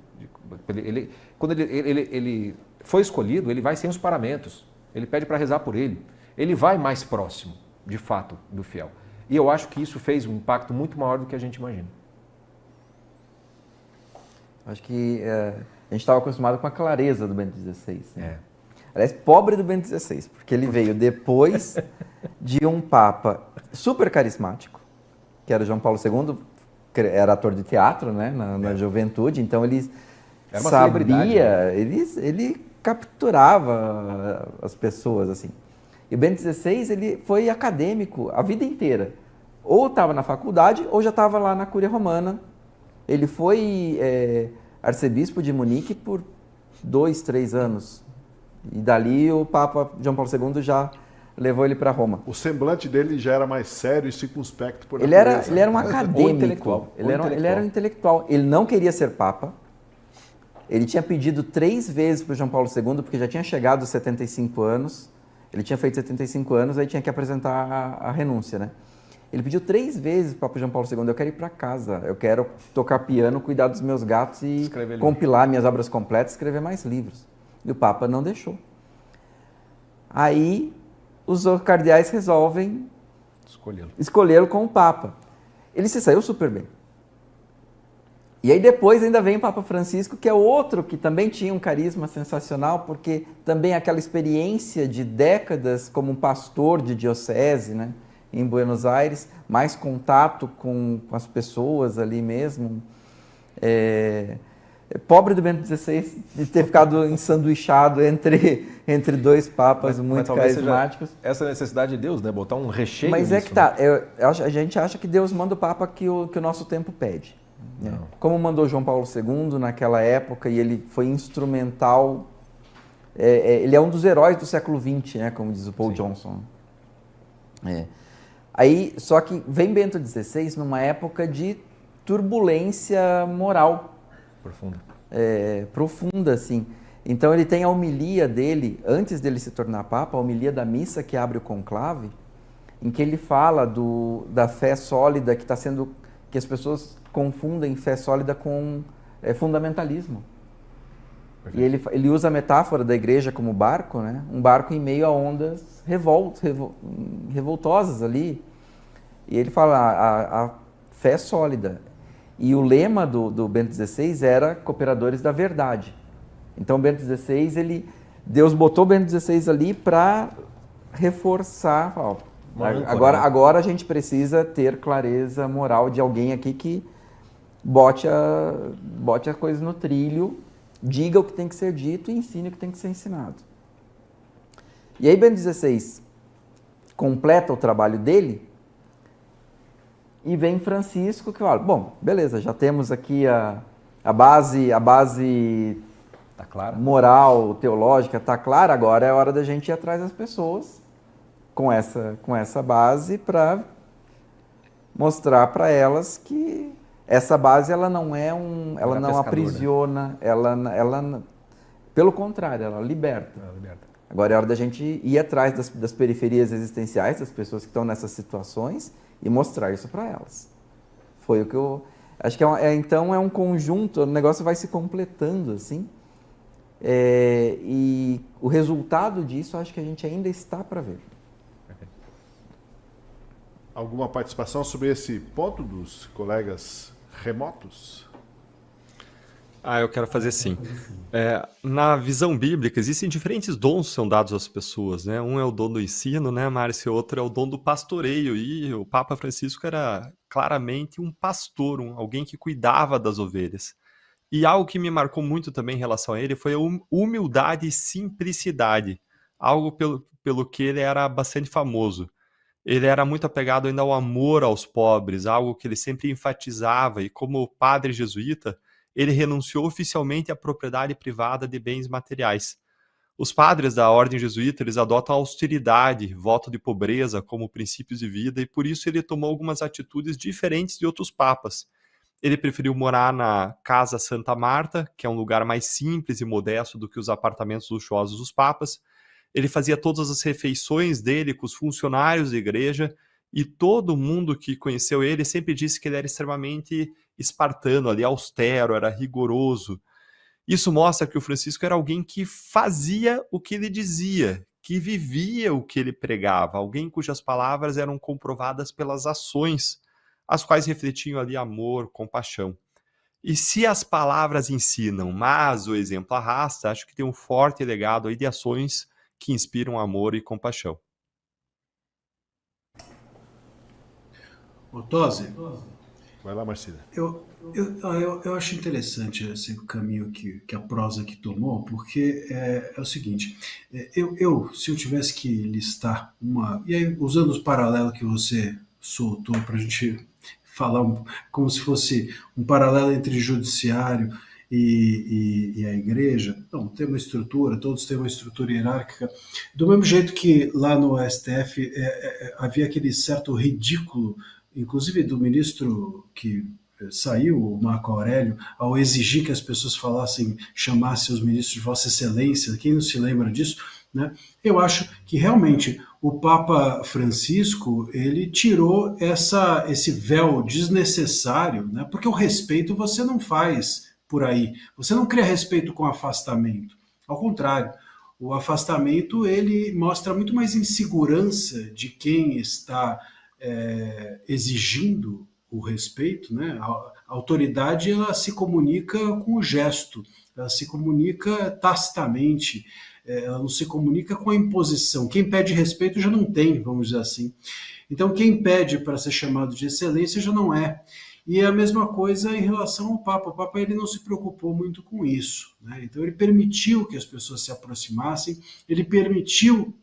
quando ele foi escolhido, ele vai sem os paramentos, ele pede para rezar por ele, ele vai mais próximo, de fato, do fiel. E eu acho que isso fez um impacto muito maior do que a gente imagina. Acho que a gente estava acostumado com a clareza do Bento XVI. Né? É. Aliás, pobre do Bento XVI, porque ele veio depois de um Papa super carismático, que era João Paulo II, que era ator de teatro, né, na juventude, então ele Era uma sabia, celebridade, né? ele capturava as pessoas, assim. E o Bento XVI, ele foi acadêmico a vida inteira. Ou estava na faculdade, ou já estava lá na Cúria Romana. Ele foi arcebispo de Munique por 2, 3 anos. E dali o Papa João Paulo II já levou ele para Roma. O semblante dele já era mais sério e circunspecto por Ele natureza. era um acadêmico. intelectual. Ele era um intelectual. Ele não queria ser Papa. Ele tinha pedido 3 vezes para o João Paulo II, porque já tinha chegado aos 75 anos. Ele tinha feito 75 anos, aí tinha que apresentar a renúncia, né? Ele pediu 3 vezes para o Papa João Paulo II, eu quero ir para casa, eu quero tocar piano, cuidar dos meus gatos e Escrever compilar minhas obras completas, escrever mais livros. E o Papa não deixou. Aí os cardeais resolvem escolhê-lo como Papa. Ele se saiu super bem. E aí depois ainda vem o Papa Francisco, que é outro que também tinha um carisma sensacional, porque também aquela experiência de décadas como um pastor de diocese, né, em Buenos Aires, mais contato com as pessoas ali mesmo. Pobre do Bento XVI de ter ficado ensanduichado entre 2 papas muito carismáticos. Essa necessidade de Deus, né? Botar um recheio Mas nisso, que tá, a gente acha que Deus manda o Papa que o nosso tempo pede. Né? Como mandou João Paulo II naquela época, e ele foi instrumental, ele é um dos heróis do século XX, né? Como diz o Paul Johnson. Aí, só que vem Bento XVI numa época de turbulência moral. Profunda, assim. Então ele tem a homilia dele, antes dele se tornar Papa, a homilia da missa que abre o conclave, em que ele fala da fé sólida que as pessoas confundem fé sólida com fundamentalismo. Perfeito. E ele usa a metáfora da igreja como barco, né? Um barco em meio a ondas revoltosas ali. E ele fala a fé sólida. E o lema do Bento XVI era cooperadores da verdade. Então, Bento XVI, Deus botou o Bento XVI ali para reforçar. Agora a gente precisa ter clareza moral de alguém aqui que bote a coisa no trilho, diga o que tem que ser dito e ensine o que tem que ser ensinado. E aí, Bento XVI completa o trabalho dele. E vem Francisco que fala, bom, beleza, já temos aqui a base tá clara, moral, teológica, está clara, agora é hora da gente ir atrás das pessoas com essa base para mostrar para elas que essa base ela não é ela não aprisiona, né? Pelo contrário, ela liberta. Agora é hora da gente ir atrás das periferias existenciais, das pessoas que estão nessas situações, e mostrar isso para elas. Foi o que eu... Acho que então é um conjunto, o negócio vai se completando, assim. E o resultado disso, acho que a gente ainda está para ver. Alguma participação sobre esse ponto dos colegas remotos? Eu quero fazer sim. Na visão bíblica, existem diferentes dons que são dados às pessoas, né? Um é o dom do ensino, né, Márcio? Outro é o dom do pastoreio. E o Papa Francisco era claramente um pastor, alguém que cuidava das ovelhas. E algo que me marcou muito também em relação a ele foi a humildade e simplicidade. Algo pelo que ele era bastante famoso. ele era muito apegado ainda ao amor aos pobres, algo que ele sempre enfatizava, e como padre jesuíta, ele renunciou oficialmente à propriedade privada de bens materiais. Os padres da ordem jesuíta, eles adotam a austeridade, voto de pobreza como princípios de vida, e por isso ele tomou algumas atitudes diferentes de outros papas. Ele preferiu morar na Casa Santa Marta, que é um lugar mais simples e modesto do que os apartamentos luxuosos dos papas. Ele fazia todas as refeições dele com os funcionários da igreja, e todo mundo que conheceu ele sempre disse que ele era extremamente espartano, ali, austero, era rigoroso. Isso mostra que o Francisco era alguém que fazia o que ele dizia, que vivia o que ele pregava, alguém cujas palavras eram comprovadas pelas ações, as quais refletiam ali amor, compaixão. E se as palavras ensinam, mas o exemplo arrasta, acho que tem um forte legado aí de ações que inspiram amor e compaixão. Ô, Tosi, Vai lá, Marcília. eu acho interessante esse caminho que a prosa aqui tomou, porque é o seguinte, se eu tivesse que listar uma, e aí usando os paralelos que você soltou para a gente falar como se fosse um paralelo entre judiciário e a igreja, não, tem uma estrutura, todos têm uma estrutura hierárquica, do mesmo jeito que lá no STF havia aquele certo ridículo, inclusive do ministro que saiu, o Marco Aurélio, ao exigir que as pessoas chamassem os ministros de Vossa Excelência, quem não se lembra disso, né? Eu acho que realmente o Papa Francisco, ele tirou esse véu desnecessário, né? Porque o respeito você não faz por aí, você não cria respeito com afastamento, ao contrário, o afastamento ele mostra muito mais insegurança de quem está exigindo o respeito, né? A autoridade ela se comunica com o gesto, ela se comunica tacitamente, ela não se comunica com a imposição. Quem pede respeito já não tem, vamos dizer assim. Então quem pede para ser chamado de excelência já não é. E é a mesma coisa em relação ao Papa. O Papa ele não se preocupou muito com isso, né? Então ele permitiu que as pessoas se aproximassem, ele permitiu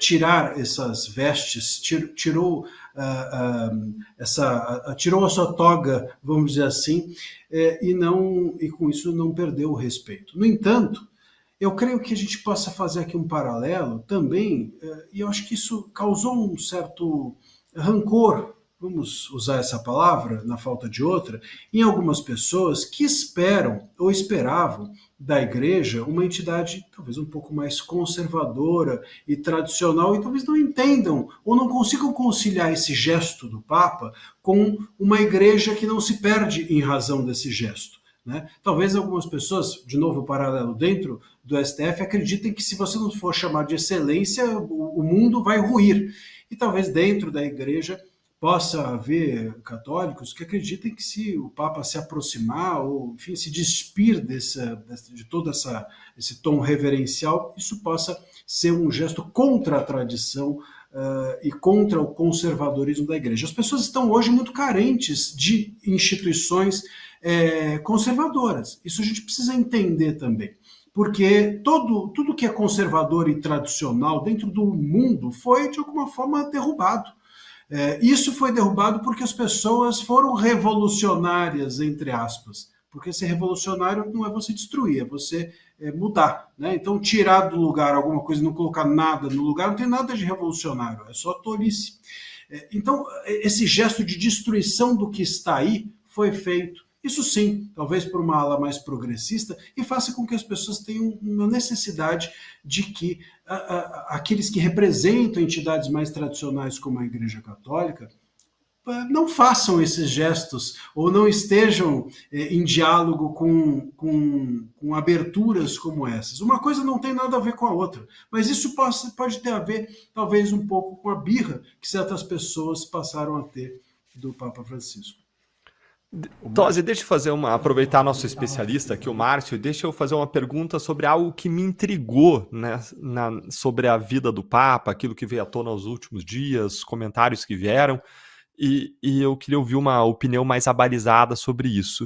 tirar essas vestes, tirou tirou a sua toga, vamos dizer assim, e com isso não perdeu o respeito. No entanto, eu creio que a gente possa fazer aqui um paralelo também, e eu acho que isso causou um certo rancor, vamos usar essa palavra, na falta de outra, em algumas pessoas que esperam ou esperavam da igreja uma entidade talvez um pouco mais conservadora e tradicional, e talvez não entendam ou não consigam conciliar esse gesto do Papa com uma igreja que não se perde em razão desse gesto, né? Talvez algumas pessoas, de novo paralelo dentro do STF, acreditem que se você não for chamado de excelência, o mundo vai ruir. E talvez dentro da igreja possa haver católicos que acreditem que se o Papa se aproximar ou, enfim, se despir de todo esse tom reverencial, isso possa ser um gesto contra a tradição e contra o conservadorismo da igreja. As pessoas estão hoje muito carentes de instituições conservadoras. Isso a gente precisa entender também. Porque tudo que é conservador e tradicional dentro do mundo foi, de alguma forma, derrubado. Isso foi derrubado porque as pessoas foram revolucionárias, entre aspas. Porque ser revolucionário não é você destruir, é você mudar, né? Então, tirar do lugar alguma coisa e não colocar nada no lugar, não tem nada de revolucionário, é só tolice. Então, esse gesto de destruição do que está aí foi feito. Isso sim, talvez por uma ala mais progressista, e faça com que as pessoas tenham uma necessidade de que aqueles que representam entidades mais tradicionais como a Igreja Católica não façam esses gestos ou não estejam em diálogo com aberturas como essas. Uma coisa não tem nada a ver com a outra, mas isso pode ter a ver talvez um pouco com a birra que certas pessoas passaram a ter do Papa Francisco. Tosi, deixa eu aproveitar nosso especialista aqui, o Márcio, deixa eu fazer uma pergunta sobre algo que me intrigou, né, sobre a vida do Papa, aquilo que veio à tona nos últimos dias, os comentários que vieram, e eu queria ouvir uma opinião mais abalizada sobre isso.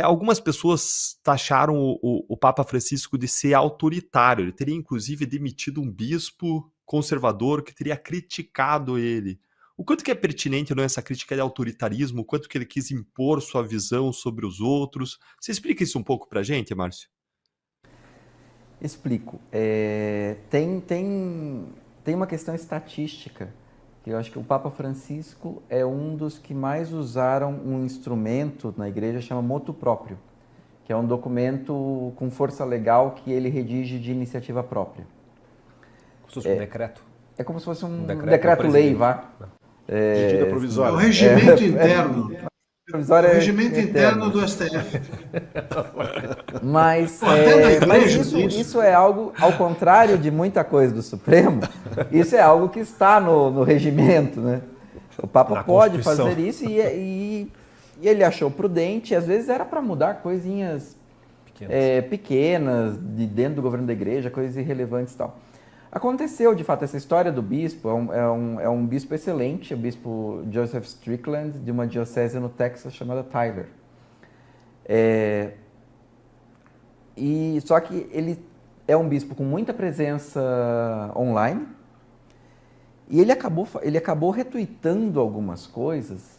Algumas pessoas taxaram o Papa Francisco de ser autoritário, ele teria inclusive demitido um bispo conservador que teria criticado ele. O quanto que é pertinente, não, essa crítica de autoritarismo, o quanto que ele quis impor sua visão sobre os outros. Você explica isso um pouco para a gente, Márcio? Explico. Tem uma questão estatística, que eu acho que o Papa Francisco é um dos que mais usaram um instrumento na igreja chamado motu próprio, que é um documento com força legal que ele redige de iniciativa própria. Como se fosse um decreto. É como se fosse um decreto decreto-lei, vá. Medida É provisória. o regimento interno. Provisória O regimento eterno. interno do STF. Mas, Até na igreja mas diz. isso é algo, ao contrário de muita coisa do Supremo, isso é algo que está no regimento, né? O Papa Na pode Constituição. fazer isso e ele achou prudente, e às vezes era para mudar coisinhas pequenas de dentro do governo da igreja, coisas irrelevantes e tal. Aconteceu, de fato, essa história do bispo, é um bispo excelente, o bispo Joseph Strickland, de uma diocese no Texas chamada Tyler. Só que ele é um bispo com muita presença online, e ele acabou retuitando algumas coisas,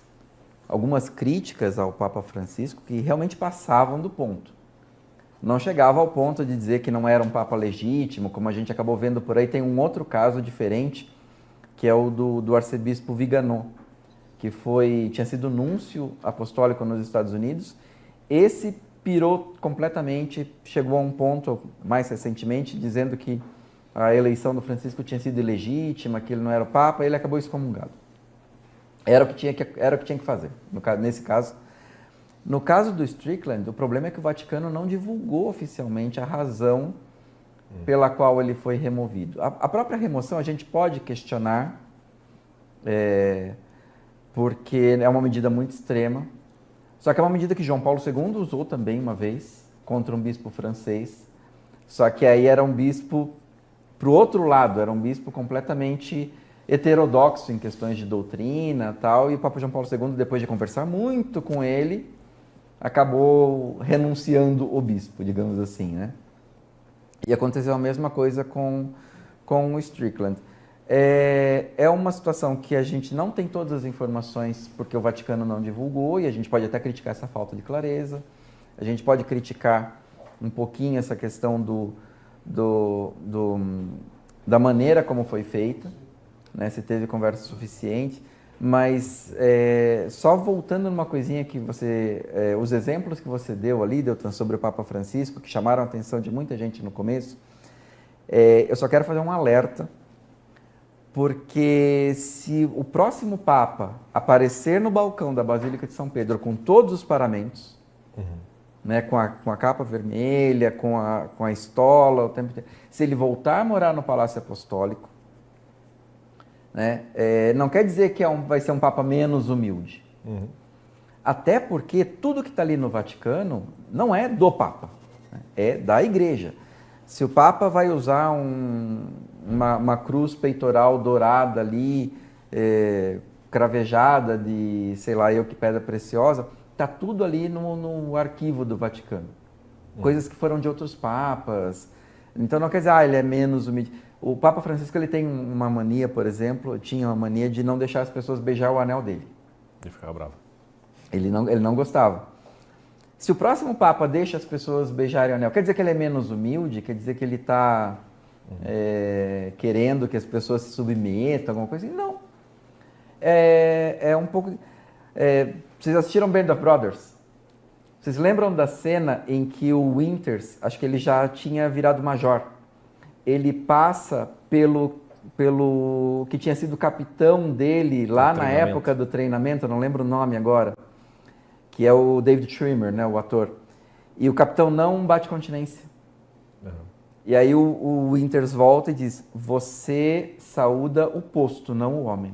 algumas críticas ao Papa Francisco que realmente passavam do ponto. Não chegava ao ponto de dizer que não era um Papa legítimo, como a gente acabou vendo por aí. Tem um outro caso diferente, que é o do arcebispo Viganò, que tinha sido núncio apostólico nos Estados Unidos. Esse pirou completamente, chegou a um ponto, mais recentemente, dizendo que a eleição do Francisco tinha sido ilegítima, que ele não era o Papa, e ele acabou excomungado. Era o que tinha que fazer, nesse caso. No caso do Strickland, o problema é que o Vaticano não divulgou oficialmente a razão pela qual ele foi removido. A própria remoção a gente pode questionar, porque é uma medida muito extrema, só que é uma medida que João Paulo II usou também uma vez contra um bispo francês, só que aí era um bispo para o outro lado, era um bispo completamente heterodoxo em questões de doutrina e tal, e o Papa João Paulo II, depois de conversar muito com ele, acabou renunciando o bispo, digamos assim, né? E aconteceu a mesma coisa com o Strickland. É uma situação que a gente não tem todas as informações porque o Vaticano não divulgou, e a gente pode até criticar essa falta de clareza, a gente pode criticar um pouquinho essa questão da maneira como foi feita, né? Se teve conversa suficiente. Mas só voltando numa coisinha que os exemplos que você deu ali, Deltan, sobre o Papa Francisco, que chamaram a atenção de muita gente no começo, eu só quero fazer um alerta, porque se o próximo Papa aparecer no balcão da Basílica de São Pedro com todos os paramentos, né, com a capa vermelha, com a estola, o tempo inteiro, se ele voltar a morar no Palácio Apostólico, né? Não quer dizer que vai ser um Papa menos humilde. Até porque tudo que está ali no Vaticano não é do Papa, né? É da Igreja. Se o Papa vai usar uma cruz peitoral dourada ali, cravejada de, sei lá eu que pedra preciosa, está tudo ali no arquivo do Vaticano. Coisas que foram de outros papas. Então não quer dizer, ele é menos humilde. O Papa Francisco ele tem uma mania, por exemplo, tinha uma mania de não deixar as pessoas beijar o anel dele. Ele ficava bravo. Ele não gostava. Se o próximo Papa deixa as pessoas beijarem o anel, quer dizer que ele é menos humilde? Quer dizer que ele está querendo que as pessoas se submetam, alguma coisa assim? Não. É um pouco... vocês assistiram Band of Brothers? Vocês lembram da cena em que o Winters, acho que ele já tinha virado major, ele passa pelo que tinha sido capitão dele lá na época do treinamento, eu não lembro o nome agora, que é o David Schwimmer, né, o ator. E o capitão não bate continência. E aí o Winters volta e diz, você saúda o posto, não o homem.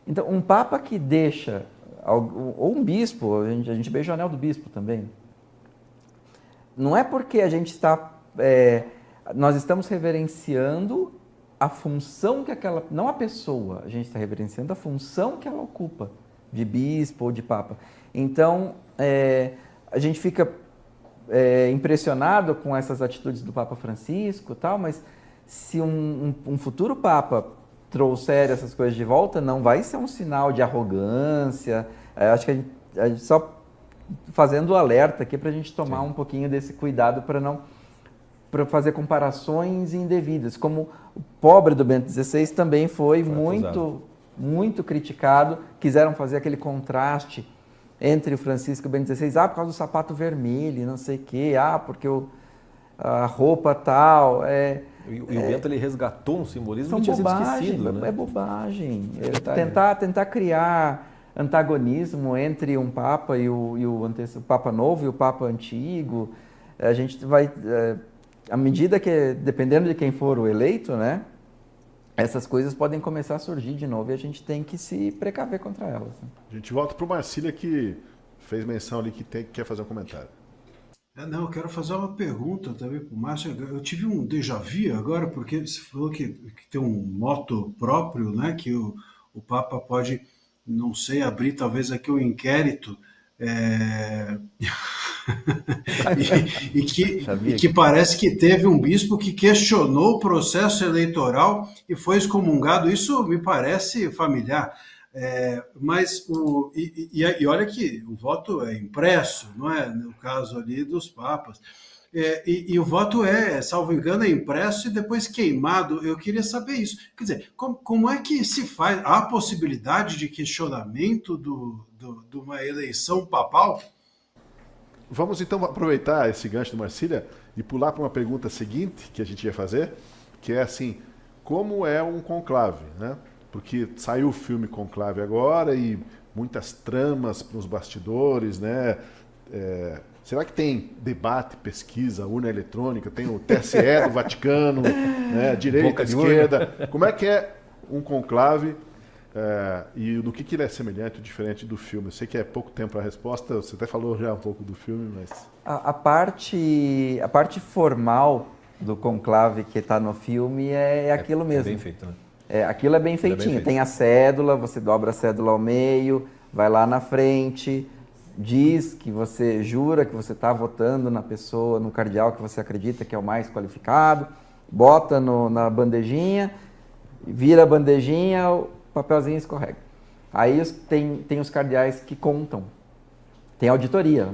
Então, um papa que deixa, ou um bispo, a gente beija o anel do bispo também, não é porque a gente está... nós estamos reverenciando a função que não a pessoa, a gente está reverenciando a função que ela ocupa, de bispo ou de papa. Então, a gente fica impressionado com essas atitudes do Papa Francisco e tal, mas se um futuro Papa trouxer essas coisas de volta, não vai ser um sinal de arrogância. Acho que a gente só fazendo o alerta aqui para a gente tomar um pouquinho desse cuidado para fazer comparações indevidas. Como o pobre do Bento XVI também foi muito criticado, quiseram fazer aquele contraste entre o Francisco e o Bento XVI, por causa do sapato vermelho, não sei o quê, porque a roupa tal, E o Bento ele resgatou um simbolismo são que tinha sido bobagem, esquecido, né? é bobagem. Verdade, Tentar criar antagonismo entre um Papa e o Papa Novo e o Papa Antigo, a gente vai, à medida que, dependendo de quem for o eleito, né, essas coisas podem começar a surgir de novo e a gente tem que se precaver contra elas. A gente volta para o Marcília, que fez menção ali que quer fazer um comentário. Não, eu quero fazer uma pergunta também para o Márcio. Eu tive um déjà vu agora, porque você falou que tem um moto próprio, né? Que o Papa pode, não sei, abrir talvez aqui um inquérito e que parece que teve um bispo que questionou o processo eleitoral e foi excomungado. Isso me parece familiar. Mas olha que o voto é impresso, não é? No caso ali dos papas. E o voto salvo engano, é impresso e depois queimado. Eu queria saber isso. Quer dizer, como é que se faz? Há possibilidade de questionamento de uma eleição papal? Vamos então aproveitar esse gancho do Marcília e pular para uma pergunta seguinte que a gente ia fazer, que é assim, como é um conclave, né? Porque saiu o filme Conclave agora e muitas tramas nos bastidores, né? Será que tem debate, pesquisa, urna eletrônica, tem o TSE do Vaticano, né? Direita, esquerda? Como é que é um conclave e do que ele é semelhante ou diferente do filme? Eu sei que é pouco tempo a resposta, você até falou já um pouco do filme, mas... A parte formal do conclave que está no filme é aquilo mesmo. É bem feito, né? Aquilo é bem feitinho. Tem a cédula, você dobra a cédula ao meio, vai lá na frente, diz que você jura que você está votando na pessoa, no cardeal que você acredita que é o mais qualificado, bota na bandejinha, vira a bandejinha, o papelzinho escorrega. Aí tem os cardeais que contam. Tem auditoria.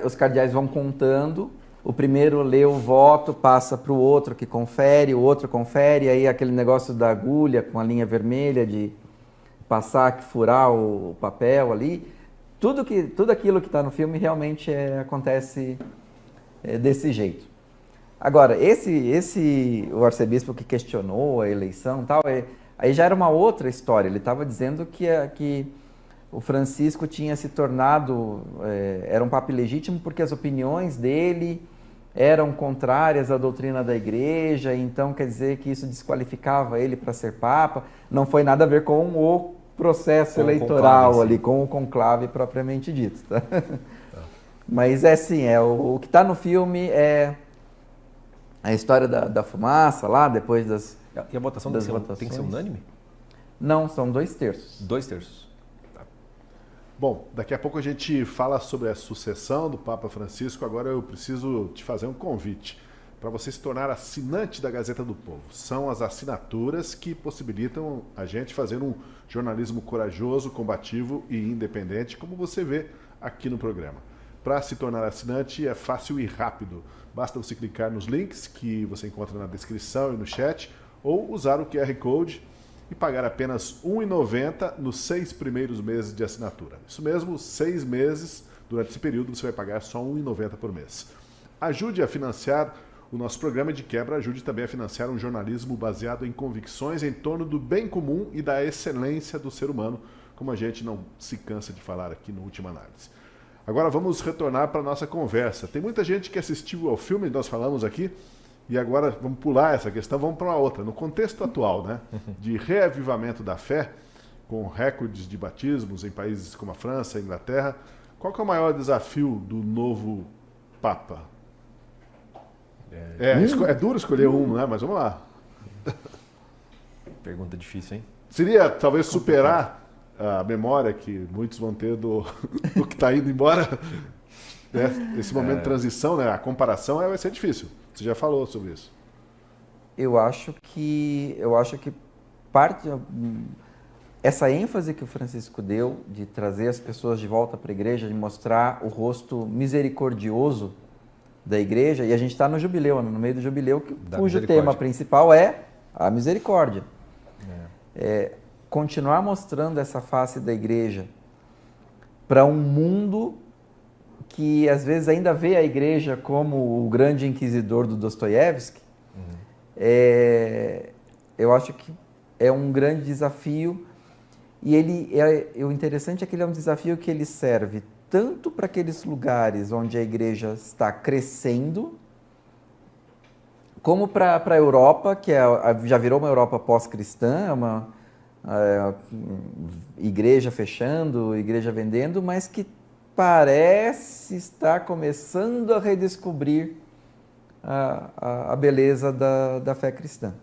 Os cardeais vão contando. O primeiro lê o voto, passa para o outro que confere, o outro confere, aí aquele negócio da agulha com a linha vermelha de passar, furar o papel ali. Tudo aquilo que está no filme realmente acontece desse jeito. Agora, o arcebispo que questionou a eleição e tal, aí já era uma outra história. Ele estava dizendo que o Francisco tinha se tornado, era um papa ilegítimo porque as opiniões dele eram contrárias à doutrina da igreja, então quer dizer que isso desqualificava ele para ser papa. Não foi nada a ver com o processo eleitoral ali, com o conclave propriamente dito. Tá? Mas o que está no filme é a história da fumaça lá, depois das E a votação tem que ser unânime? Não, são 2/3. 2/3. Bom, daqui a pouco a gente fala sobre a sucessão do Papa Francisco. Agora eu preciso te fazer um convite para você se tornar assinante da Gazeta do Povo. São as assinaturas que possibilitam a gente fazer um jornalismo corajoso, combativo e independente, como você vê aqui no programa. Para se tornar assinante é fácil e rápido. Basta você clicar nos links que você encontra na descrição e no chat, ou usar o QR Code e pagar apenas R$ 1,90 nos 6 primeiros meses de assinatura. Isso mesmo, 6 meses. Durante esse período você vai pagar só R$ 1,90 por mês. Ajude a financiar o nosso programa e, de quebra, ajude também a financiar um jornalismo baseado em convicções em torno do bem comum e da excelência do ser humano, como a gente não se cansa de falar aqui no Última Análise. Agora vamos retornar para a nossa conversa. Tem muita gente que assistiu ao filme que nós falamos aqui, e agora vamos pular essa questão, vamos para uma outra. No contexto atual, né, de reavivamento da fé, com recordes de batismos em países como a França, a Inglaterra, qual que é o maior desafio do novo Papa? É duro escolher um, né? Mas vamos lá. Pergunta difícil, hein? Seria talvez superar a memória que muitos vão ter do que está indo embora, né? Esse momento de transição, né? A comparação vai ser difícil. Você já falou sobre isso. Eu acho que parte essa ênfase que o Francisco deu de trazer as pessoas de volta para a igreja, de mostrar o rosto misericordioso da igreja, e a gente está no jubileu, no meio do jubileu, cujo tema principal é a misericórdia. Continuar mostrando essa face da igreja para um mundo que às vezes ainda vê a igreja como o grande inquisidor do Dostoiévski, eu acho que é um grande desafio. E o interessante é que ele é um desafio que ele serve tanto para aqueles lugares onde a igreja está crescendo, como para a Europa, que já virou uma Europa pós-cristã, uma igreja fechando, igreja vendendo, mas que parece estar começando a redescobrir a beleza da fé cristã.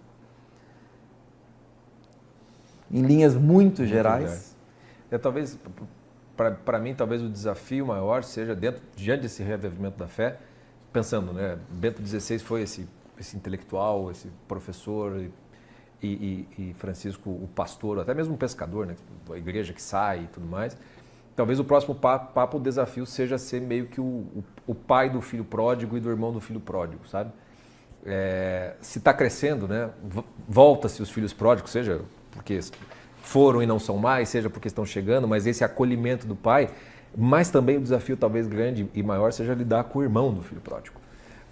Em linhas muito gerais. Talvez, para mim, talvez o desafio maior seja, diante desse reavivamento da fé, pensando, né, Bento XVI foi esse intelectual, esse professor, e Francisco o pastor, até mesmo um pescador, né, da igreja que sai e tudo mais. Talvez o próximo papo, o desafio seja ser meio que o pai do filho pródigo e do irmão do filho pródigo, sabe? Se está crescendo, né, volta-se os filhos pródigos, seja porque foram e não são mais, seja porque estão chegando, mas esse acolhimento do pai, mas também o desafio talvez grande e maior seja lidar com o irmão do filho pródigo.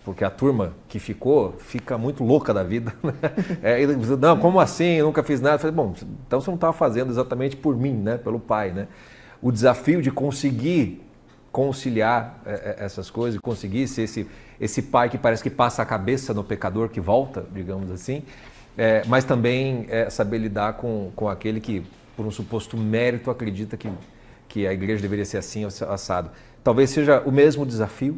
Porque a turma que fica muito louca da vida. Né? Não, como assim? Eu nunca fiz nada. Eu falei, bom, então você não estava fazendo exatamente por mim, né? Pelo pai, né? O desafio de conseguir conciliar essas coisas, conseguir ser esse pai que parece que passa a cabeça no pecador que volta, digamos assim, mas também saber lidar com aquele que, por um suposto mérito, acredita que a igreja deveria ser assim, assado. Talvez seja o mesmo desafio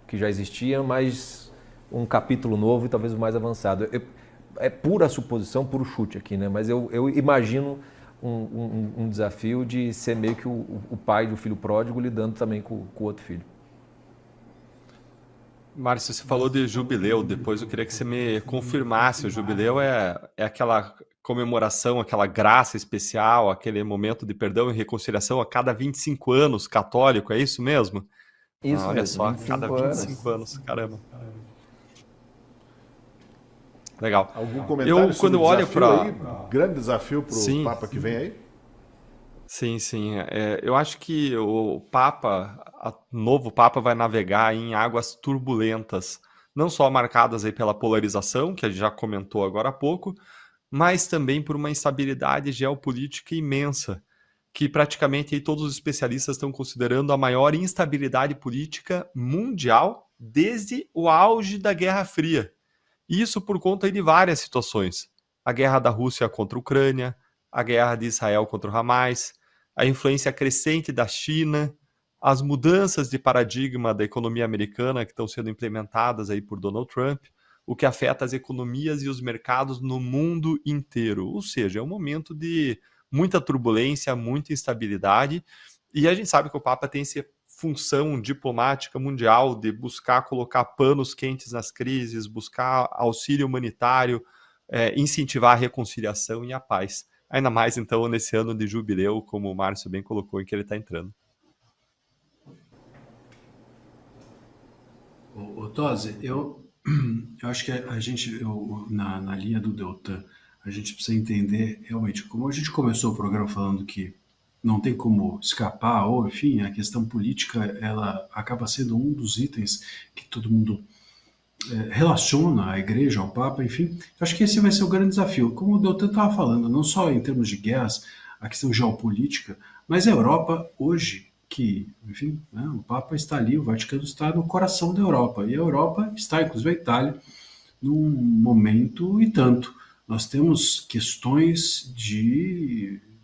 que já existia, mas um capítulo novo e talvez o mais avançado. É pura suposição, puro chute aqui, né? Mas eu imagino um desafio de ser meio que o pai do filho pródigo lidando também com o outro filho. Márcio, você falou de jubileu, depois eu queria que você me confirmasse. O jubileu é aquela comemoração, aquela graça especial, aquele momento de perdão e reconciliação a cada 25 anos, católico, é isso mesmo? Isso olha mesmo, só, cada 25 anos, caramba. Legal. Algum comentário sobre o desafio aí? Grande desafio para o Papa que vem aí? Sim. Eu acho que o novo Papa vai navegar em águas turbulentas, não só marcadas aí pela polarização, que a gente já comentou agora há pouco, mas também por uma instabilidade geopolítica imensa, que praticamente aí todos os especialistas estão considerando a maior instabilidade política mundial desde o auge da Guerra Fria. Isso por conta de várias situações. A guerra da Rússia contra a Ucrânia, a guerra de Israel contra o Hamas, a influência crescente da China, as mudanças de paradigma da economia americana que estão sendo implementadas aí por Donald Trump, o que afeta as economias e os mercados no mundo inteiro. Ou seja, é um momento de muita turbulência, muita instabilidade, e a gente sabe que o Papa tem essa função diplomática mundial de buscar colocar panos quentes nas crises, buscar auxílio humanitário, incentivar a reconciliação e a paz. Ainda mais, então, nesse ano de jubileu, como o Márcio bem colocou, em que ele está entrando. Tosi, eu acho que na linha do Deltan, a gente precisa entender realmente, como a gente começou o programa falando que não tem como escapar, ou enfim, a questão política, ela acaba sendo um dos itens que todo mundo relaciona a igreja, ao Papa, enfim. Eu acho que esse vai ser o grande desafio. Como o Deltan estava falando, não só em termos de guerras, a questão geopolítica, mas a Europa hoje, que, enfim, né, o Papa está ali, o Vaticano está no coração da Europa, e a Europa está, inclusive a Itália, num momento e tanto. Nós temos questões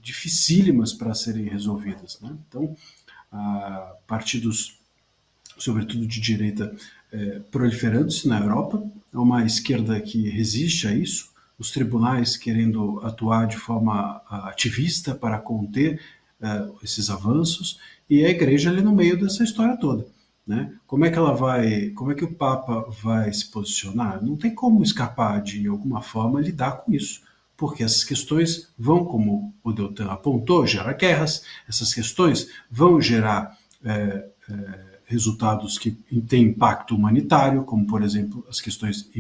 dificílimas para serem resolvidas, né? Então, partidos, sobretudo de direita, proliferando-se na Europa, é uma esquerda que resiste a isso, os tribunais querendo atuar de forma ativista para conter esses avanços, e a igreja ali no meio dessa história toda. né? Como é que o Papa vai se posicionar? Não tem como escapar de alguma forma lidar com isso, porque essas questões vão, como o Deltan apontou, gerar guerras, essas questões vão gerar resultados que têm impacto humanitário, como, por exemplo, as questões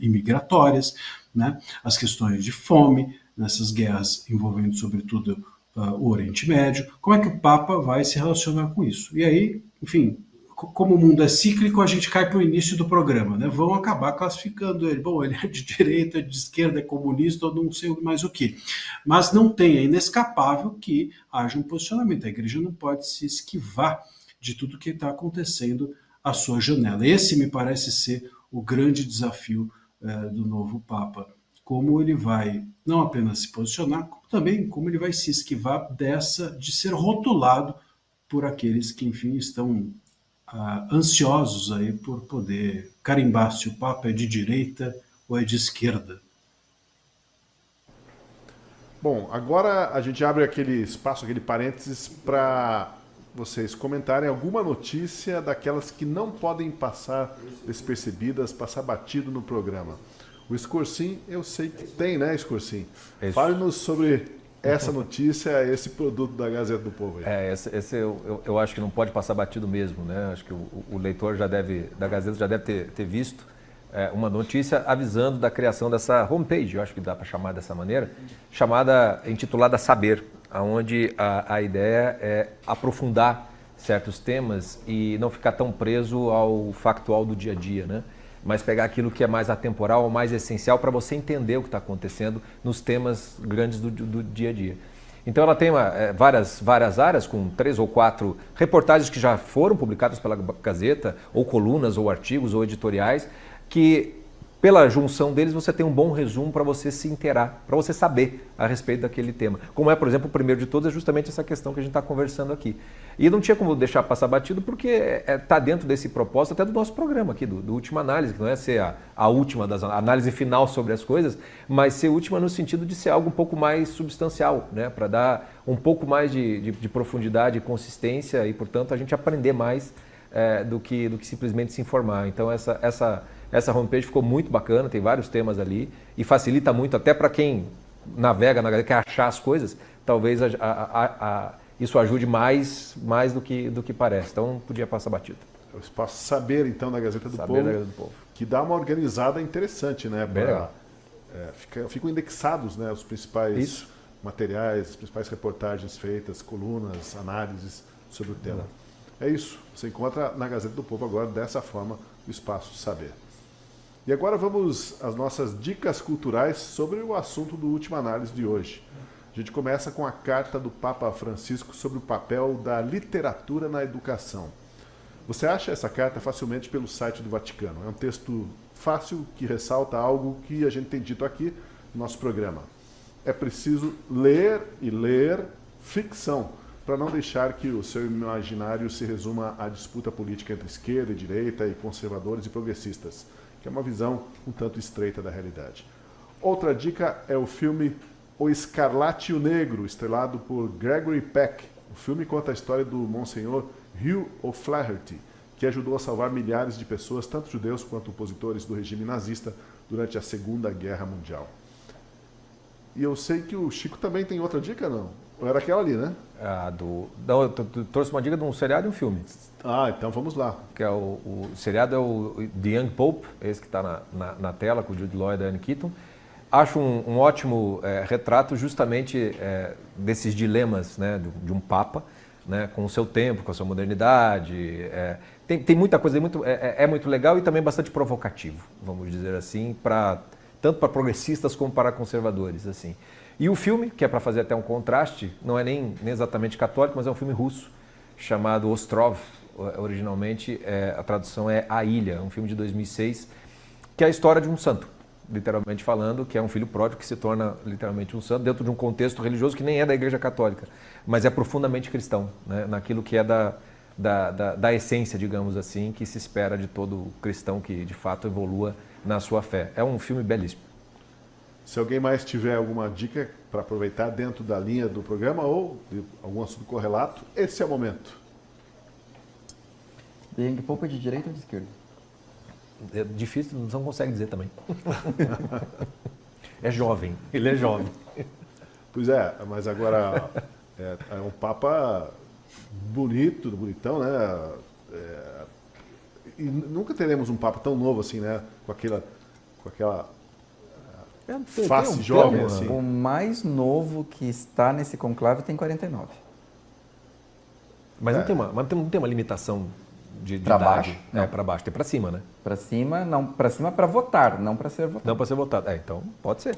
imigratórias, né? As questões de fome, nessas guerras envolvendo, sobretudo, o Oriente Médio. Como é que o Papa vai se relacionar com isso? E aí, enfim, como o mundo é cíclico, a gente cai para o início do programa, né? Vão acabar classificando ele. Bom, ele é de direita, é de esquerda, é comunista, ou não sei mais o que. Mas não tem, é inescapável que haja um posicionamento. A igreja não pode se esquivar de tudo que está acontecendo à sua janela. Esse me parece ser o grande desafio do novo Papa. Como ele vai não apenas se posicionar, como também como ele vai se esquivar de ser rotulado por aqueles que, enfim, estão ansiosos aí por poder carimbar se o Papa é de direita ou é de esquerda. Bom, agora a gente abre aquele espaço, aquele parênteses para vocês comentarem alguma notícia daquelas que não podem passar despercebidas, passar batido no programa. O Escorcim, eu sei que tem, né, Escorcim? Fale-nos sobre essa notícia, esse produto da Gazeta do Povo aí. Esse eu acho que não pode passar batido mesmo, né? Acho que o leitor da Gazeta já deve ter visto uma notícia avisando da criação dessa homepage, eu acho que dá para chamar dessa maneira, intitulada Saber, onde a ideia é aprofundar certos temas e não ficar tão preso ao factual do dia a dia, né? Mas pegar aquilo que é mais atemporal, mais essencial para você entender o que está acontecendo nos temas grandes do dia a dia. Então ela tem várias áreas, com 3 ou 4 reportagens que já foram publicadas pela Gazeta, ou colunas, ou artigos, ou editoriais, que pela junção deles você tem um bom resumo para você se inteirar, para você saber a respeito daquele tema. Como é, por exemplo, o primeiro de todos é justamente essa questão que a gente está conversando aqui. E não tinha como deixar passar batido porque está dentro desse propósito até do nosso programa aqui, do Última Análise, que não é ser a última das análise final sobre as coisas, mas ser última no sentido de ser algo um pouco mais substancial, né? Para dar um pouco mais de profundidade e consistência e, portanto, a gente aprender mais do que simplesmente se informar. Então, essa homepage ficou muito bacana, tem vários temas ali e facilita muito até para quem navega, quer achar as coisas, talvez isso ajude mais do que parece. Então não podia passar batido. É o espaço Saber, então, da Gazeta do Povo, que dá uma organizada interessante, né? Bem legal. Ficam indexados, né, os principais materiais, as principais reportagens feitas, colunas, análises sobre o tema. É isso. Você encontra na Gazeta do Povo agora, dessa forma, o espaço Saber. E agora vamos às nossas dicas culturais sobre o assunto do Última Análise de hoje. A gente começa com a carta do Papa Francisco sobre o papel da literatura na educação. Você acha essa carta facilmente pelo site do Vaticano. É um texto fácil que ressalta algo que a gente tem dito aqui no nosso programa. É preciso ler e ler ficção, para não deixar que o seu imaginário se resuma à disputa política entre esquerda e direita e conservadores e progressistas, que é uma visão um tanto estreita da realidade. Outra dica é o filme O Escarlate e o Negro, estrelado por Gregory Peck. O filme conta a história do Monsenhor Hugh O'Flaherty, que ajudou a salvar milhares de pessoas, tanto judeus quanto opositores do regime nazista, durante a Segunda Guerra Mundial. E eu sei que o Chico também tem outra dica, não? Ou era aquela ali, né? Não, eu trouxe uma dica de um seriado e um filme. Então vamos lá. Que é o seriado é o The Young Pope, esse que está na tela, com o Jude Law e a Diane Keaton. Acho um ótimo retrato justamente desses dilemas, né, de um Papa, né, com o seu tempo, com a sua modernidade. Tem muita coisa, é muito legal e também bastante provocativo, vamos dizer assim, tanto para progressistas como para conservadores, assim. E o filme, que é para fazer até um contraste, não é nem exatamente católico, mas é um filme russo, chamado Ostrov, originalmente a tradução é A Ilha, um filme de 2006, que é a história de um santo, literalmente falando, que é um filho pródigo que se torna literalmente um santo, dentro de um contexto religioso que nem é da Igreja Católica, mas é profundamente cristão, né? Naquilo que é da essência, digamos assim, que se espera de todo cristão que de fato evolua na sua fé. É um filme belíssimo. Se alguém mais tiver alguma dica para aproveitar dentro da linha do programa ou de algum assunto correlato, esse é o momento. Deng Pope é de direita ou de esquerda? É difícil, não consegue dizer também. É jovem, ele é jovem. Pois é, mas agora é um Papa bonitão, né? E nunca teremos um Papa tão novo assim, né? Com aquela face jovem, assim. O mais novo que está nesse conclave tem 49. Mas não tem uma limitação de Pra idade. baixo? É, para baixo, tem para cima, né? Para cima, não, para cima para votar, não para ser votado. Não para ser votado. Então, pode ser.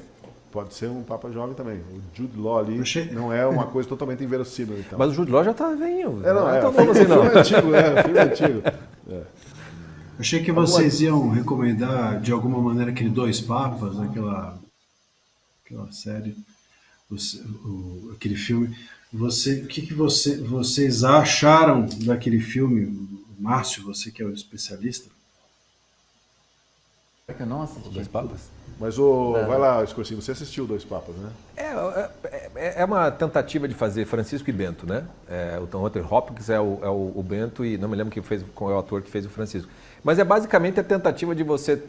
Pode ser um Papa jovem também. O Jude Law ali Achei- não é uma coisa totalmente inverossímil, então. Mas o Jude Law já tá velhinho. não é. tão novo assim, não. Filme antigo, filme antigo. Achei que vocês iam recomendar de alguma maneira aquele Dois Papas, aquela série, aquele filme. O que vocês acharam daquele filme? Márcio, você que é o especialista. É que eu não assisti. Dois papas? Mas vai lá, Scorsese, você assistiu Dois Papas, né? É uma tentativa de fazer Francisco e Bento, né? O Anthony Hopkins é o Bento e não me lembro qual é o ator que fez o Francisco. Mas é basicamente a tentativa de você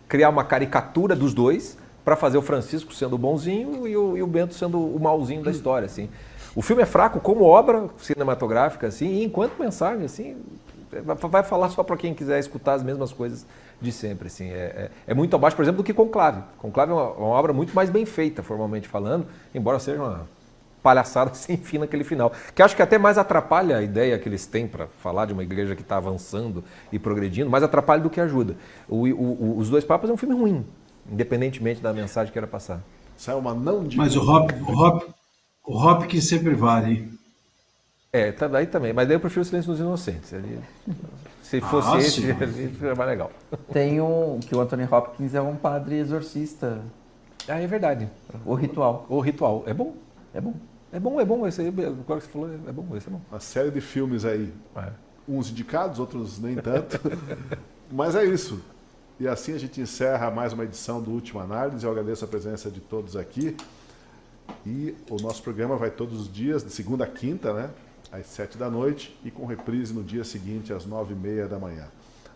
criar uma caricatura dos dois para fazer o Francisco sendo o bonzinho e o Bento sendo o malzinho da história, assim. O filme é fraco como obra cinematográfica, assim, e enquanto mensagem, assim, vai falar só para quem quiser escutar as mesmas coisas de sempre, assim. É muito abaixo, por exemplo, do que Conclave. Conclave é uma obra muito mais bem feita, formalmente falando, embora seja uma palhaçada sem fim naquele final. Que acho que até mais atrapalha a ideia que eles têm para falar de uma igreja que está avançando e progredindo, mais atrapalha do que ajuda. Os Dois Papas é um filme ruim, independentemente da mensagem que era passar. Saiu uma não de... Mas o Hopkins sempre vale, hein? Tá daí também. Mas daí eu prefiro o Silêncio dos Inocentes. Se fosse esse, sim. seria mais legal. Tem que o Anthony Hopkins é um padre exorcista. É verdade. O Ritual. O Ritual. É bom. É bom. É bom. Esse aí, agora que você falou, é bom. Esse é bom. Uma série de filmes aí. Uns indicados, outros nem tanto. Mas é isso. E assim a gente encerra mais uma edição do Última Análise. Eu agradeço a presença de todos aqui. E o nosso programa vai todos os dias, de segunda a quinta, né? Às 7 da noite e com reprise no dia seguinte, às 9h30 da manhã.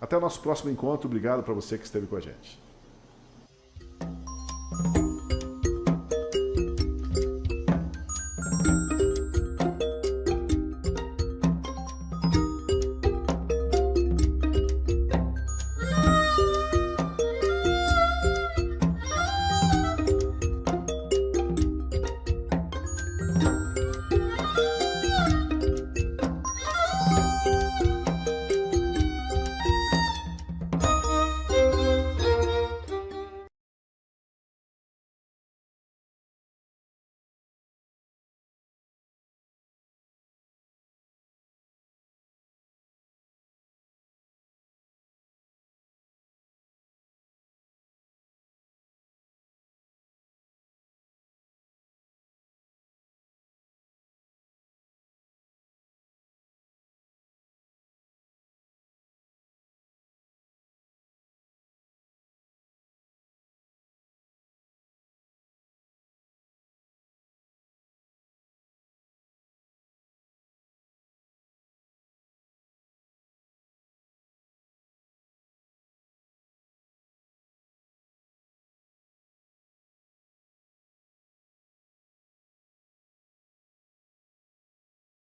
Até o nosso próximo encontro. Obrigado para você que esteve com a gente.